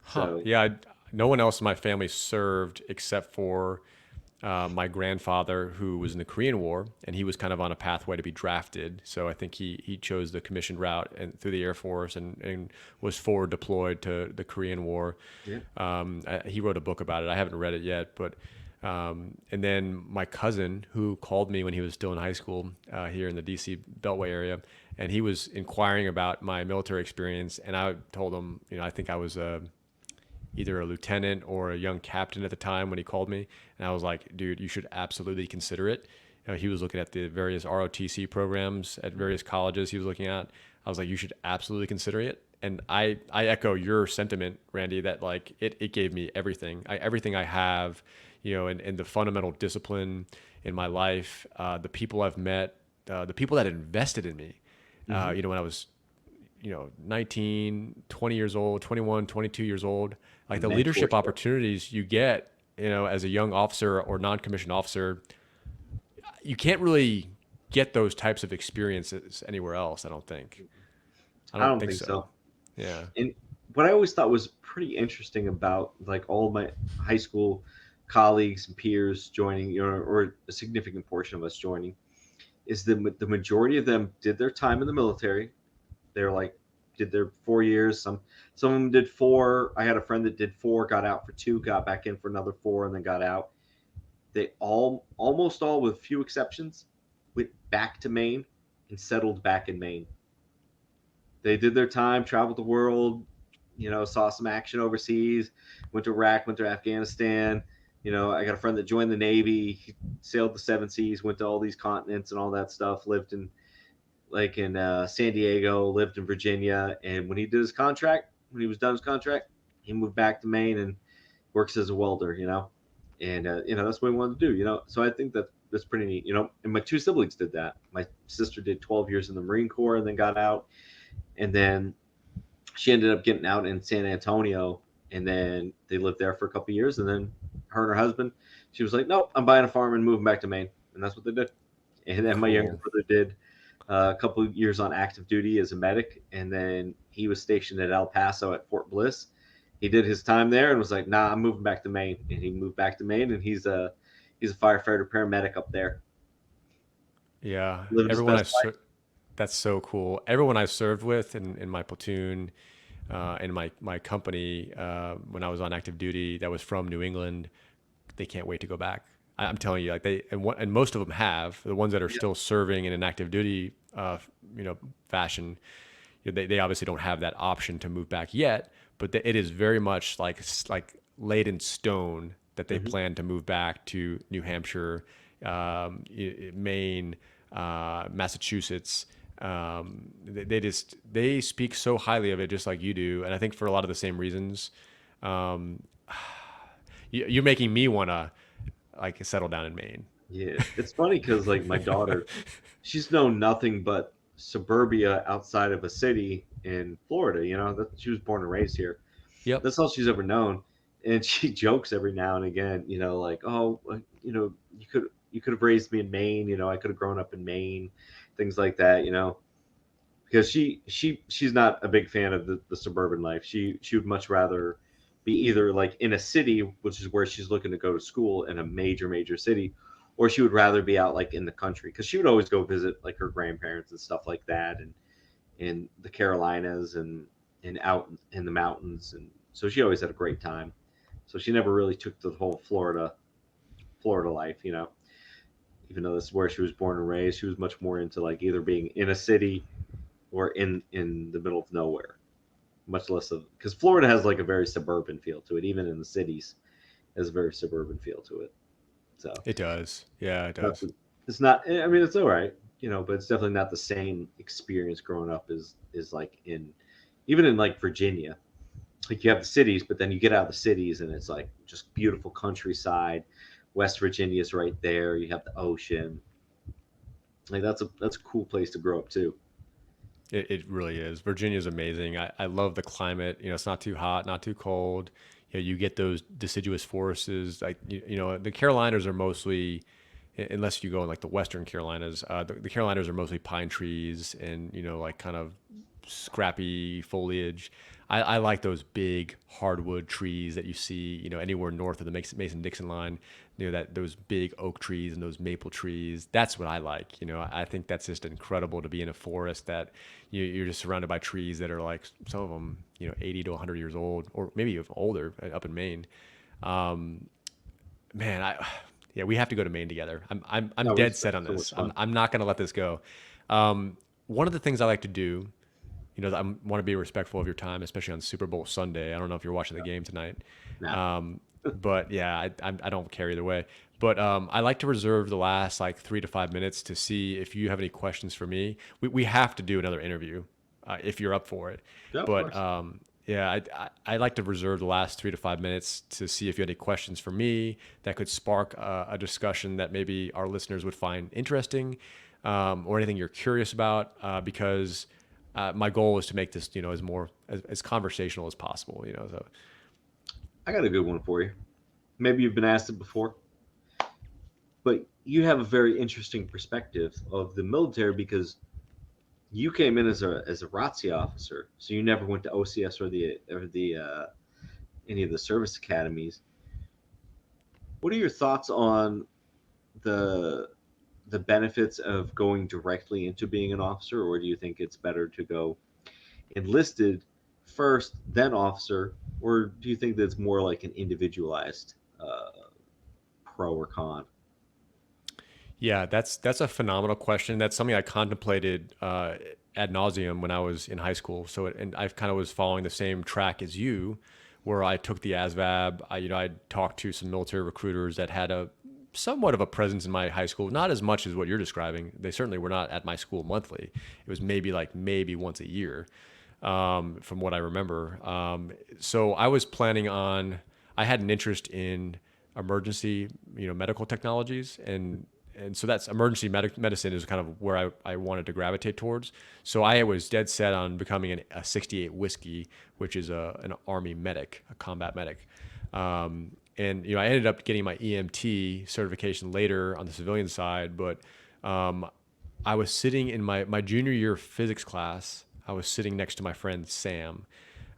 Huh. So Yeah, no one else in my family served except for my grandfather, who was in the Korean War, and he was kind of on a pathway to be drafted. So I think he chose the commissioned route and through the Air Force and was forward deployed to the Korean War. Yeah. He wrote a book about it. I haven't read it yet, but and then my cousin, who called me when he was still in high school here in the DC Beltway area, and he was inquiring about my military experience, and I told him, I think I was either a lieutenant or a young captain at the time when he called me. And I was like, dude, you should absolutely consider it. He was looking at the various ROTC programs at various colleges he was looking at. I was like, you should absolutely consider it. And I echo your sentiment, Randy, that like it gave me everything. Everything I have, and the fundamental discipline in my life, the people I've met, the people that invested in me, Hmm. when I was 19, 20 years old, 21, 22 years old, The like the leadership mentorship. opportunities you get, as a young officer or non-commissioned officer, you can't really get those types of experiences anywhere else. I don't think. I I don't don't think think so. so. Yeah. And what I always thought was pretty interesting about like all my high school colleagues and peers joining, or a significant portion of us joining, is the majority of them did their time in the military. They're like did their 4 years. Some of them did four. I had a friend that did four, got out for two, got back in for another four, and then got out. They all, almost all, with few exceptions, went back to Maine and settled back in Maine. They did their time, traveled the world, saw some action overseas, went to Iraq, went to Afghanistan. I got a friend that joined the Navy. He sailed the seven seas, went to all these continents and all that stuff. Lived in San Diego, lived in Virginia, and when he did his contract, when he was done his contract, he moved back to Maine and works as a welder. And that's what he wanted to do. So I think that that's pretty neat. And my two siblings did that. My sister did 12 years in the Marine Corps and then got out, and then she ended up getting out in San Antonio, and then they lived there for a couple of years, and then her and her husband, she was like, nope, I'm buying a farm and moving back to Maine, and that's what they did. And then my younger Cool. brother did a couple of years on active duty as a medic, and then he was stationed at El Paso at Fort Bliss. He did his time there and was like, nah, I'm moving back to Maine, and he moved back to Maine, and he's a firefighter paramedic up there, Yeah. living his best life. That's so cool. Everyone I served with in my platoon, in my company, when I was on active duty, that was from New England, they can't wait to go back. I'm telling you, like and most of them have. The ones that are Yeah. still serving in an active duty, fashion, they obviously don't have that option to move back yet. But it is very much like laid in stone that they Hmm. plan to move back to New Hampshire, Maine, Massachusetts. They speak so highly of it, just like you do, and I think for a lot of the same reasons. Um, you're making me want to like settle down in Maine. Yeah, it's funny because like my daughter, she's known nothing but suburbia outside of a city in Florida. That she was born and raised here. Yep. That's all she's ever known, and she jokes every now and again. Like, oh, you could have raised me in Maine. I could have grown up in Maine, things like that. Because she's not a big fan of the suburban life. She would much rather be either like in a city, which is where she's looking to go to school in a major city, or she would rather be out like in the country because she would always go visit like her grandparents and stuff like that, and in the Carolinas and out in the mountains, and so she always had a great time. So she never really took the whole Florida life. Even though that's where she was born and raised, she was much more into like either being in a city or in the middle of nowhere. Much less of because Florida has like a very suburban feel to it, even in the cities, has a very suburban feel to it. So It does. Yeah, it not does. it's not. I mean, it's all right, but it's definitely not the same experience growing up as like in even in like Virginia. Like you have the cities, but then you get out of the cities and it's like just beautiful countryside. West Virginia's right there. You have the ocean. Like that's a cool place to grow up too. It really is. Virginia's amazing. I love the climate. It's not too hot, not too cold. You get those deciduous forests. Like the Carolinas are mostly, unless you go in like the Western Carolinas, the Carolinas are mostly pine trees and like kind of scrappy foliage. I like those big hardwood trees that you see, anywhere north of the Mason-Dixon line, that those big oak trees and those maple trees. That's what I like. I think that's just incredible to be in a forest that you're just surrounded by trees that are like some of them, 80 to 100 years old, or maybe even older up in Maine. Man, yeah, we have to go to Maine together. I'm No, we dead should. set on So much this. fun. I'm not going to let this go. One of the things I like to do, I want to be respectful of your time, especially on Super Bowl Sunday. I don't know if you're watching the game tonight, Nah. but yeah, I don't care either way. But I like to reserve the last like 3 to 5 minutes to see if you have any questions for me. We have to do another interview if you're up for it. Yeah, of But course. yeah, I like to reserve the last 3 to 5 minutes to see if you had any questions for me that could spark a discussion that maybe our listeners would find interesting, or anything you're curious about, because my goal is to make this, as conversational as possible. So I got a good one for you. Maybe you've been asked it before, but you have a very interesting perspective of the military because you came in as a ROTC officer, so you never went to OCS or the any of the service academies. What are your thoughts on the the benefits of going directly into being an officer, or do you think it's better to go enlisted first, then officer, or do you think that's more like an individualized pro or con? yeah, that's a phenomenal question. That's something I contemplated ad nauseum when I was in high school. And I kind of was following the same track as you, where I took the ASVAB. I talked to some military recruiters that had a somewhat of a presence in my high school, not as much as what you're describing. They certainly were not at my school monthly. It was maybe once a year, from what I remember. So I was planning on. I had an interest in emergency, medical technologies, and so that's emergency medicine is kind of where I wanted to gravitate towards. So I was dead set on becoming a 68 whiskey, which is an army medic, a combat medic. And I ended up getting my EMT certification later on the civilian side, but I was sitting in my junior year physics class. I was sitting next to my friend Sam,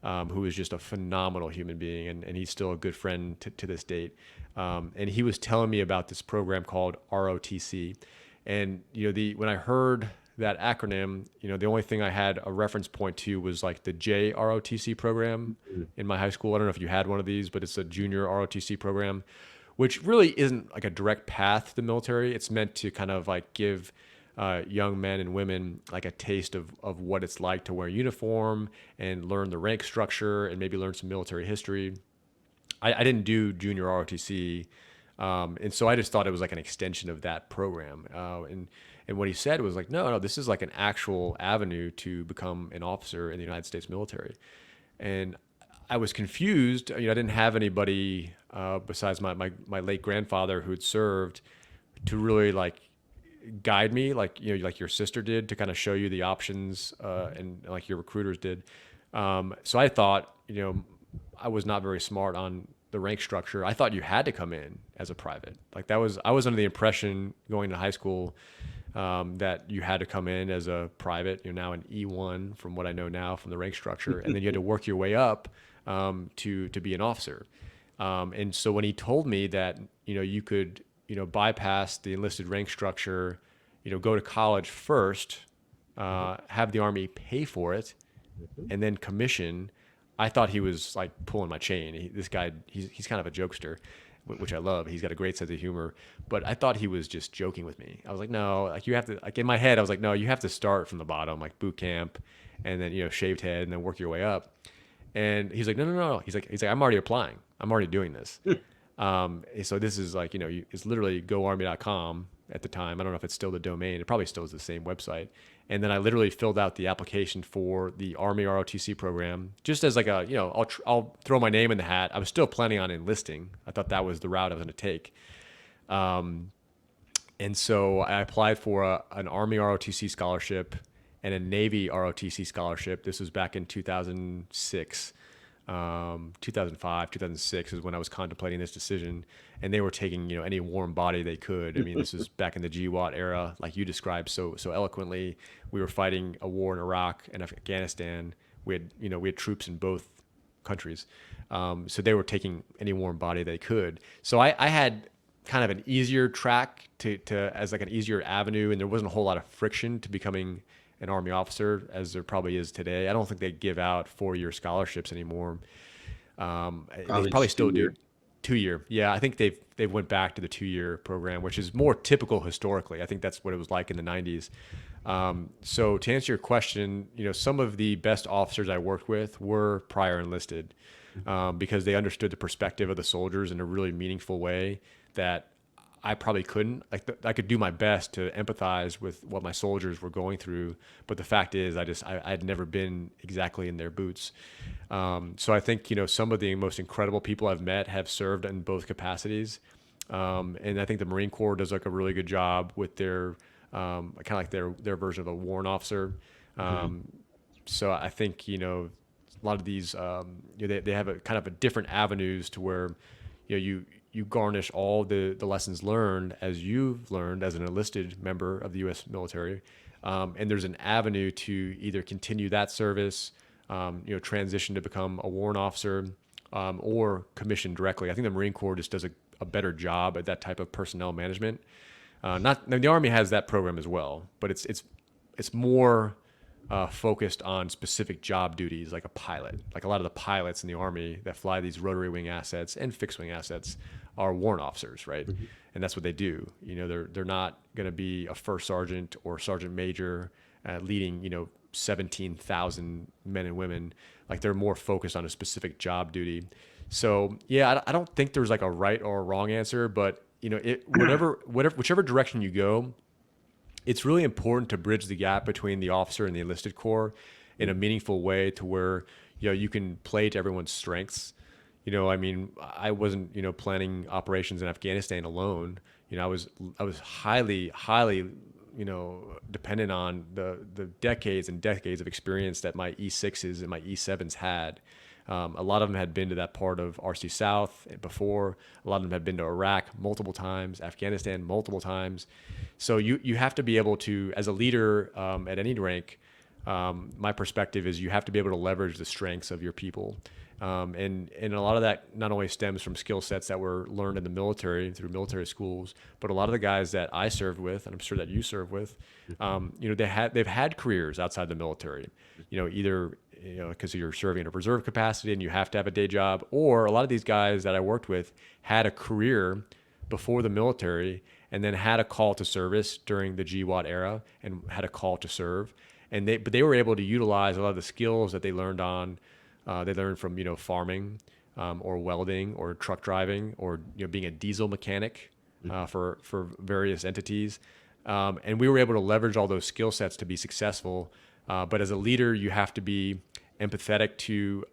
who is just a phenomenal human being, and he's still a good friend to this date. And he was telling me about this program called ROTC, and when I heard that acronym, the only thing I had a reference point to was like the JROTC program Mhm. in my high school. I don't know if you had one of these, but it's a junior ROTC program, which really isn't like a direct path to the military. It's meant to kind of like give young men and women like a taste of what it's like to wear uniform and learn the rank structure and maybe learn some military history. I didn't do junior ROTC, and so I just thought it was like an extension of that program. And what he said was like, no, this is like an actual avenue to become an officer in the United States military. And I was confused. I didn't have anybody besides my late grandfather who had served to really like guide me, like like your sister did, to kind of show you the options, and like your recruiters did. So I thought, I was not very smart on the rank structure. I thought you had to come in as a private. Like I was under the impression going to high school, that you had to come in as a private. You're now an E1 from what I know now from the rank structure, and then you had to work your way up, to be an officer. And so when he told me that you could bypass the enlisted rank structure, go to college first, have the army pay for it, and then commission. I thought he was like pulling my chain. This guy, he's kind of a jokester, which I love. He's got a great sense of humor, but I thought he was just joking with me. I was like, no, like you have to, like in my head, I was like, no, you have to start from the bottom, like boot camp, and then shaved head, and then work your way up. And he's like, no, no, no. He's like, I'm already applying. I'm already doing this. So this is like, it's literally goarmy.com at the time. I don't know if it's still the domain. It probably still is the same website. And then I literally filled out the application for the Army ROTC program just as like a, I'll throw my name in the hat. I was still planning on enlisting. I thought that was the route I was going to take. And so I applied for an Army ROTC scholarship and a Navy ROTC scholarship. This was back in 2006. 2005, 2006 is when I was contemplating this decision, and they were taking any warm body they could. I mean, this is back in the GWAT era, like you described so eloquently. We were fighting a war in Iraq and Afghanistan we had troops in both countries. So they were taking any warm body they could. So I had kind of an easier track to as like an easier avenue, and there wasn't a whole lot of friction to becoming an Army officer as there probably is today. I don't think they give out 4-year scholarships anymore. They Probably probably just still 2 years. do 2-year. Yeah, I think they've went back to the 2-year program, which is more typical historically. I think that's what it was like in the 90s. So to answer your question, some of the best officers I worked with were prior enlisted, because they understood the perspective of the soldiers in a really meaningful way that I probably couldn't. I could do my best to empathize with what my soldiers were going through, but the fact is, I'd never been exactly in their boots. So I think some of the most incredible people I've met have served in both capacities, and I think the Marine Corps does like a really good job with their kind of like their version of a warrant officer. Hmm. So I think a lot of these they have a kind of a different avenues to where you garnish all the lessons learned as you've learned as an enlisted member of the U.S. military, and there's an avenue to either continue that service, transition to become a warrant officer, or commission directly. I think the Marine Corps just does a better job at that type of personnel management. Not the Army has that program as well, but it's more focused on specific job duties, like a pilot. Like a lot of the pilots in the Army that fly these rotary wing assets and fixed wing assets are warrant officers, right? Hmm. And that's what they do. They're not going to be a first sergeant or sergeant major leading 17,000 men and women. Like they're more focused on a specific job duty. So yeah, I don't think there's like a right or a wrong answer, but whichever direction you go, it's really important to bridge the gap between the officer and the enlisted corps in a meaningful way to where you can play to everyone's strengths. I mean, I wasn't planning operations in Afghanistan alone. I was highly dependent on the decades and decades of experience that my E6s and my E7s had. A lot of them had been to that part of RC South before. A lot of them had been to Iraq multiple times, Afghanistan multiple times. So you have to be able to, as a leader at any rank, my perspective is you have to be able to leverage the strengths of your people. And a lot of that not only stems from skill sets that were learned in the military through military schools, but a lot of the guys that I served with, and I'm sure that you serve with, they've had careers outside the military, either because you're serving in a reserve capacity and you have to have a day job, or a lot of these guys that I worked with had a career before the military and then had a call to service during the GWAT era and had a call to serve. But they were able to utilize a lot of the skills that they learned from farming, or welding or truck driving, or being a diesel mechanic for various entities, and we were able to leverage all those skill sets to be successful. But as a leader, you have to be empathetic to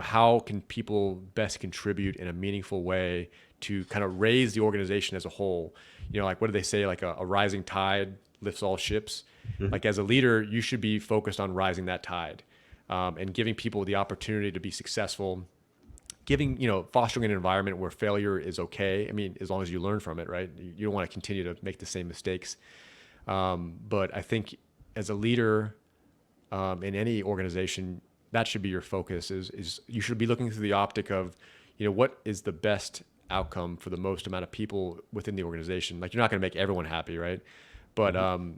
how can people best contribute in a meaningful way to kind of raise the organization as a whole. Like what do they say, like a rising tide lifts all ships. Like as a leader, you should be focused on rising that tide, and giving people the opportunity to be successful, fostering an environment where failure is okay. I mean, as long as you learn from it, right? You don't want to continue to make the same mistakes. But I think as a leader in any organization, that should be your focus. Is you should be looking through the optic of, what is the best outcome for the most amount of people within the organization. Like you're not going to make everyone happy, right? But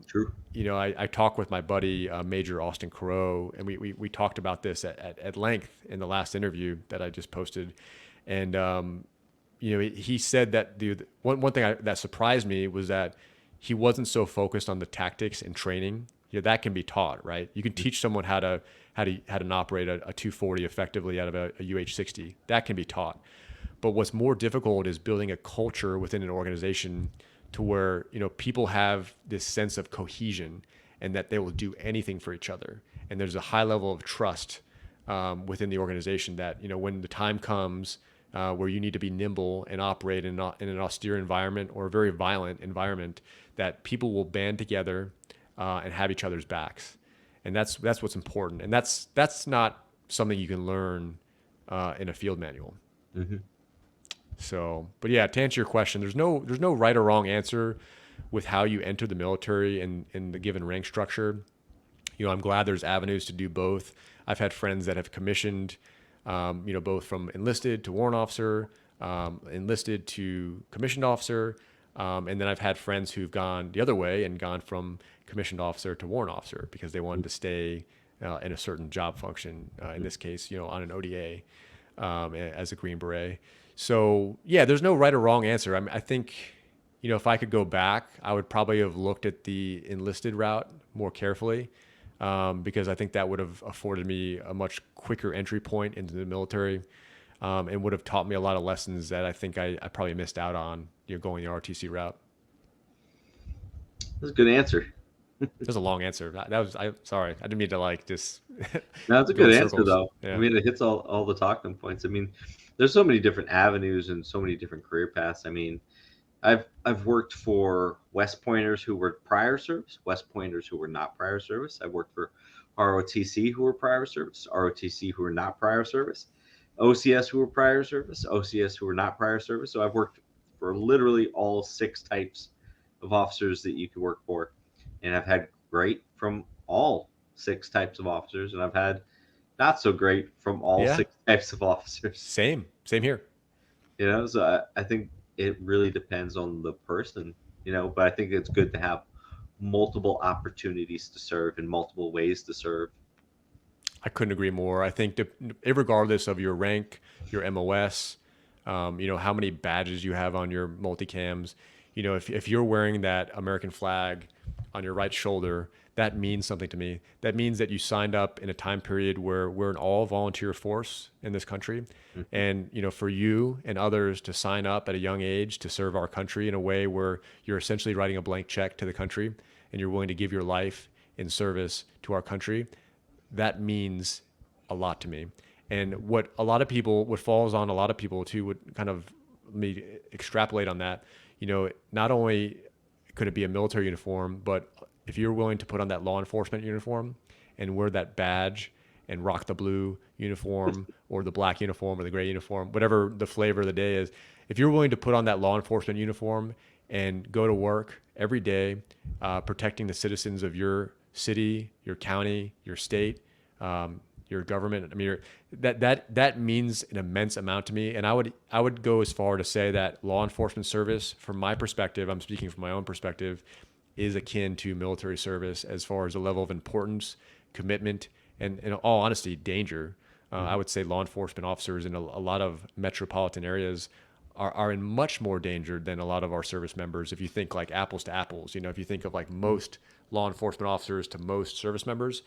True. I talked with my buddy Major Austin Crow, and we talked about this at length in the last interview that I just posted, and he said that the one thing that surprised me was that he wasn't so focused on the tactics and training. That can be taught, right? You can teach someone how to operate a 240 effectively out of a UH-60. That can be taught. But what's more difficult is building a culture within an organization to where people have this sense of cohesion and that they will do anything for each other. And there's a high level of trust within the organization that when the time comes where you need to be nimble and operate in an austere environment or a very violent environment, that people will band together and have each other's backs. And that's what's important. And that's not something you can learn in a field manual. Hmm. So, but yeah, to answer your question, there's no right or wrong answer with how you enter the military and the given rank structure. I'm glad there's avenues to do both. I've had friends that have commissioned, both from enlisted to warrant officer, enlisted to commissioned officer. And then I've had friends who've gone the other way and gone from commissioned officer to warrant officer because they wanted to stay in a certain job function. In this case, on an ODA as a Green Beret. So yeah, there's no right or wrong answer. I think, if I could go back, I would probably have looked at the enlisted route more carefully because I think that would have afforded me a much quicker entry point into the military and would have taught me a lot of lessons that I think I probably missed out on, going the ROTC route. That's a good answer. There's a long answer. Sorry, I didn't mean to just No, that's a go in good answer, circles. though. I Yeah. mean, it hits all the talking points. I mean, there's so many different avenues and so many different career paths. I mean, I've worked for West Pointers who were prior service, West Pointers who were not prior service. I've worked for ROTC who were prior service, ROTC who were not prior service, OCS who were prior service, OCS who were not prior service. So I've worked for literally all 6 types of officers that you could work for, and I've had great from all 6 types of officers, and I've had not so great from all Yeah. 6 types of officers. Same here. So I think it really depends on the person, but I think it's good to have multiple opportunities to serve and multiple ways to serve. I couldn't agree more. I think regardless of your rank, your MOS, how many badges you have on your multicams, if you're wearing that American flag on your right shoulder, that means something to me. That means that you signed up in a time period where we're an all volunteer force in this country. Mhm. And, for you and others to sign up at a young age to serve our country in a way where you're essentially writing a blank check to the country and you're willing to give your life in service to our country, that means a lot to me. And what falls on a lot of people too, would kind of me extrapolate on that, not only could it be a military uniform, but if you're willing to put on that law enforcement uniform and wear that badge and rock the blue uniform or the black uniform or the gray uniform, whatever the flavor of the day is, if you're willing to put on that law enforcement uniform and go to work every day, protecting the citizens of your city, your county, your state, your government. I mean, that means an immense amount to me. And I would go as far to say that law enforcement service, from my perspective, I'm speaking from my own perspective, is akin to military service as far as the level of importance, commitment, and in all honesty, danger. I would say law enforcement officers in a lot of metropolitan areas are in much more danger than a lot of our service members. If you think like apples to apples, if you think of like most law enforcement officers to most service members,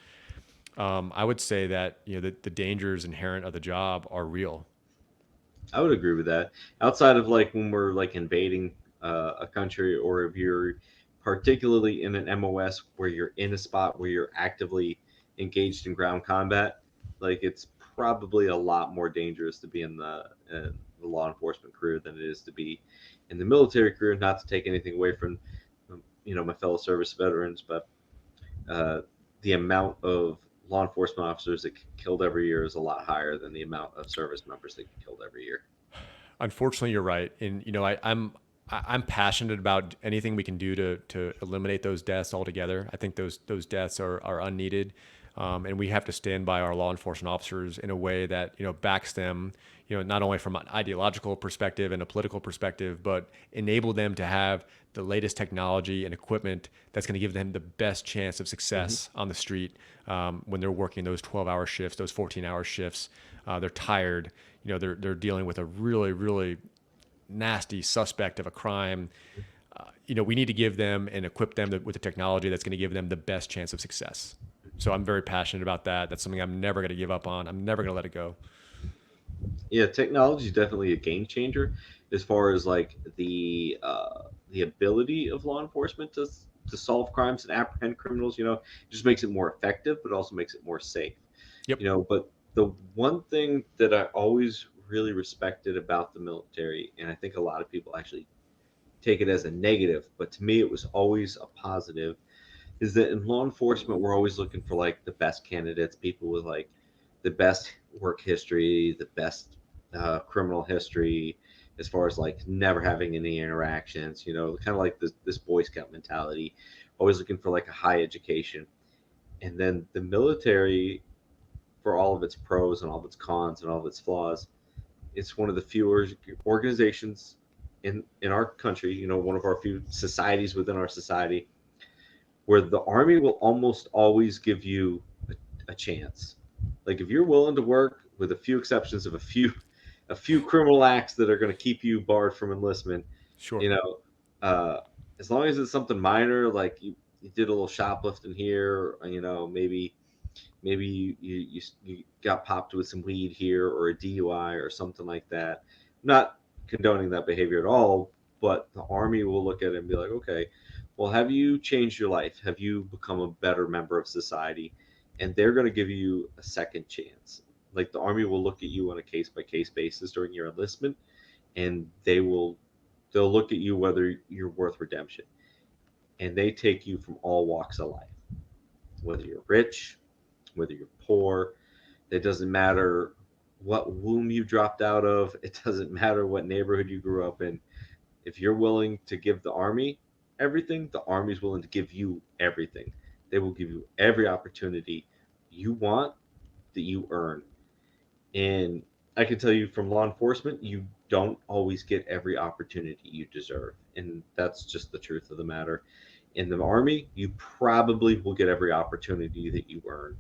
I would say that the dangers inherent of the job are real. I would agree with that. Outside of like when we're like invading a country, or if you're particularly in an MOS where you're in a spot where you're actively engaged in ground combat, like it's probably a lot more dangerous to be in the law enforcement career than it is to be in the military career. Not to take anything away from my fellow service veterans, but uh, the amount of law enforcement officers that get killed every year is a lot higher than the amount of service members that get killed every year. Unfortunately, you're right, and I'm passionate about anything we can do to eliminate those deaths altogether. I think those deaths are unneeded, and we have to stand by our law enforcement officers in a way that backs them, not only from an ideological perspective and a political perspective, but enable them to have the latest technology and equipment that's going to give them the best chance of success on the street when they're working those 12-hour shifts, those 14-hour shifts. They're tired. They're dealing with a really, really nasty suspect of a crime. We need to give them and equip them with the technology that's going to give them the best chance of success. So I'm very passionate about that. That's something I'm never going to give up on. I'm never going to let it go. Yeah, technology is definitely a game changer as far as like the ability of law enforcement to solve crimes and apprehend criminals. It just makes it more effective, but also makes it more safe. Yep. But the one thing that I always really respected about the military, and I think a lot of people actually take it as a negative, but to me it was always a positive, is that in law enforcement we're always looking for like the best candidates, people with like the best work history, the best criminal history, as far as like never having any interactions, kind of like this Boy Scout mentality, always looking for like a high education. And then the military, for all of its pros and all of its cons and all of its flaws, it's one of the fewer organizations in our country, one of our few societies within our society, where the Army will almost always give you a chance. Like if you're willing to work, with a few exceptions of a few criminal acts that are going to keep you barred from enlistment, Sure. you know, uh, as long as it's something minor, like you did a little shoplifting here, maybe you got popped with some weed here or a DUI or something like that. I'm not condoning that behavior at all, but the Army will look at it and be like, okay, well, have you changed your life? Have you become a better member of society? And they're going to give you a second chance. Like the Army will look at you on a case by case basis during your enlistment, and they'll look at you whether you're worth redemption. And they take you from all walks of life, whether you're rich, whether you're poor. It doesn't matter what womb you dropped out of. It doesn't matter what neighborhood you grew up in. If you're willing to give the Army everything, the Army's willing to give you everything. They will give you every opportunity you want, that you earn. And I can tell you from law enforcement, you don't always get every opportunity you deserve. And that's just the truth of the matter. In the Army, you probably will get every opportunity that you earn,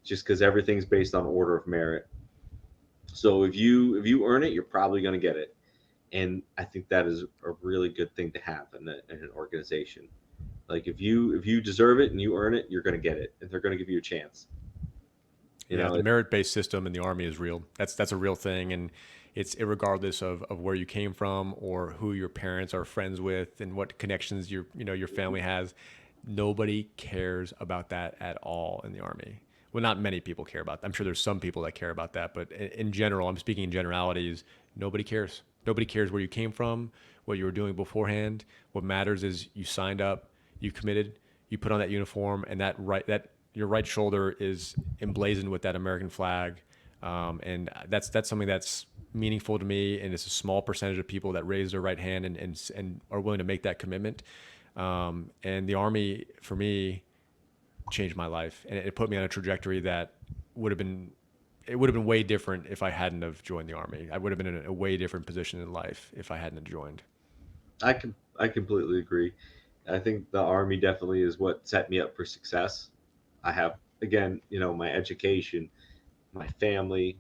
just because everything's based on order of merit. So if you earn it, you're probably going to get it. And I think that is a really good thing to have in an organization. Like if you deserve it and you earn it, you're going to get it, and they're going to give you a chance. You Yeah, know, the it, merit-based system in the Army is real. That's a real thing, and it's irregardless of where you came from or who your parents are friends with and what connections your family has. Nobody cares about that at all in the Army. Well, not many people care about that. I'm sure there's some people that care about that, but in general, I'm speaking in generalities. Nobody cares. Nobody cares where you came from, what you were doing beforehand. What matters is you signed up, you committed, you put on that uniform, and that your right shoulder is emblazoned with that American flag, and that's something that's meaningful to me. And it's a small percentage of people that raise their right hand and are willing to make that commitment. And the Army, for me, changed my life, and it put me on a trajectory that would have been it would have been way different if I hadn't have joined the Army. I would have been in a way different position in life if I hadn't have joined. I completely agree. I think the Army definitely is what set me up for success. I have, again, my education, my family,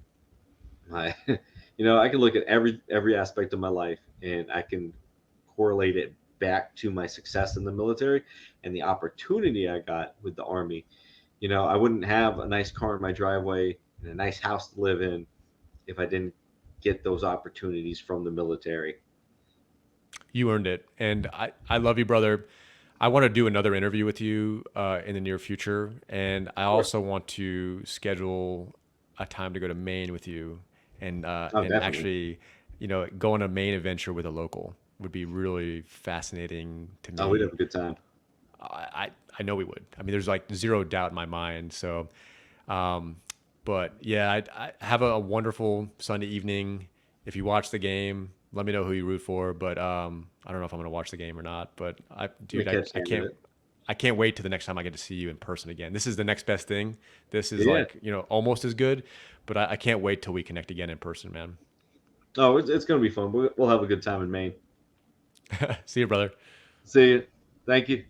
my I can look at every aspect of my life, and I can correlate it back to my success in the military and the opportunity I got with the Army. I wouldn't have a nice car in my driveway and a nice house to live in if I didn't get those opportunities from the military. You earned it, and I love you, brother. I want to do another interview with you in the near future, and I Of course. also want to schedule a time to go to Maine with you, Oh, and definitely. actually, go on a Maine adventure with a local would be really fascinating to Oh, we'd have me. a good time. I know we would. I mean, there's like zero doubt in my mind. So, um, but yeah, I have a wonderful Sunday evening. If you watch the game, let me know who you root for. But I don't know if I'm going to watch the game or not. But I'm dude, gonna catch the end of it. I can't wait to the next time I get to see you in person again. This is the next best thing. This is Yeah. like almost as good. But I can't wait till we connect again in person, man. Oh, it's gonna be fun. We'll have a good time in Maine. See you, brother. See you. Thank you.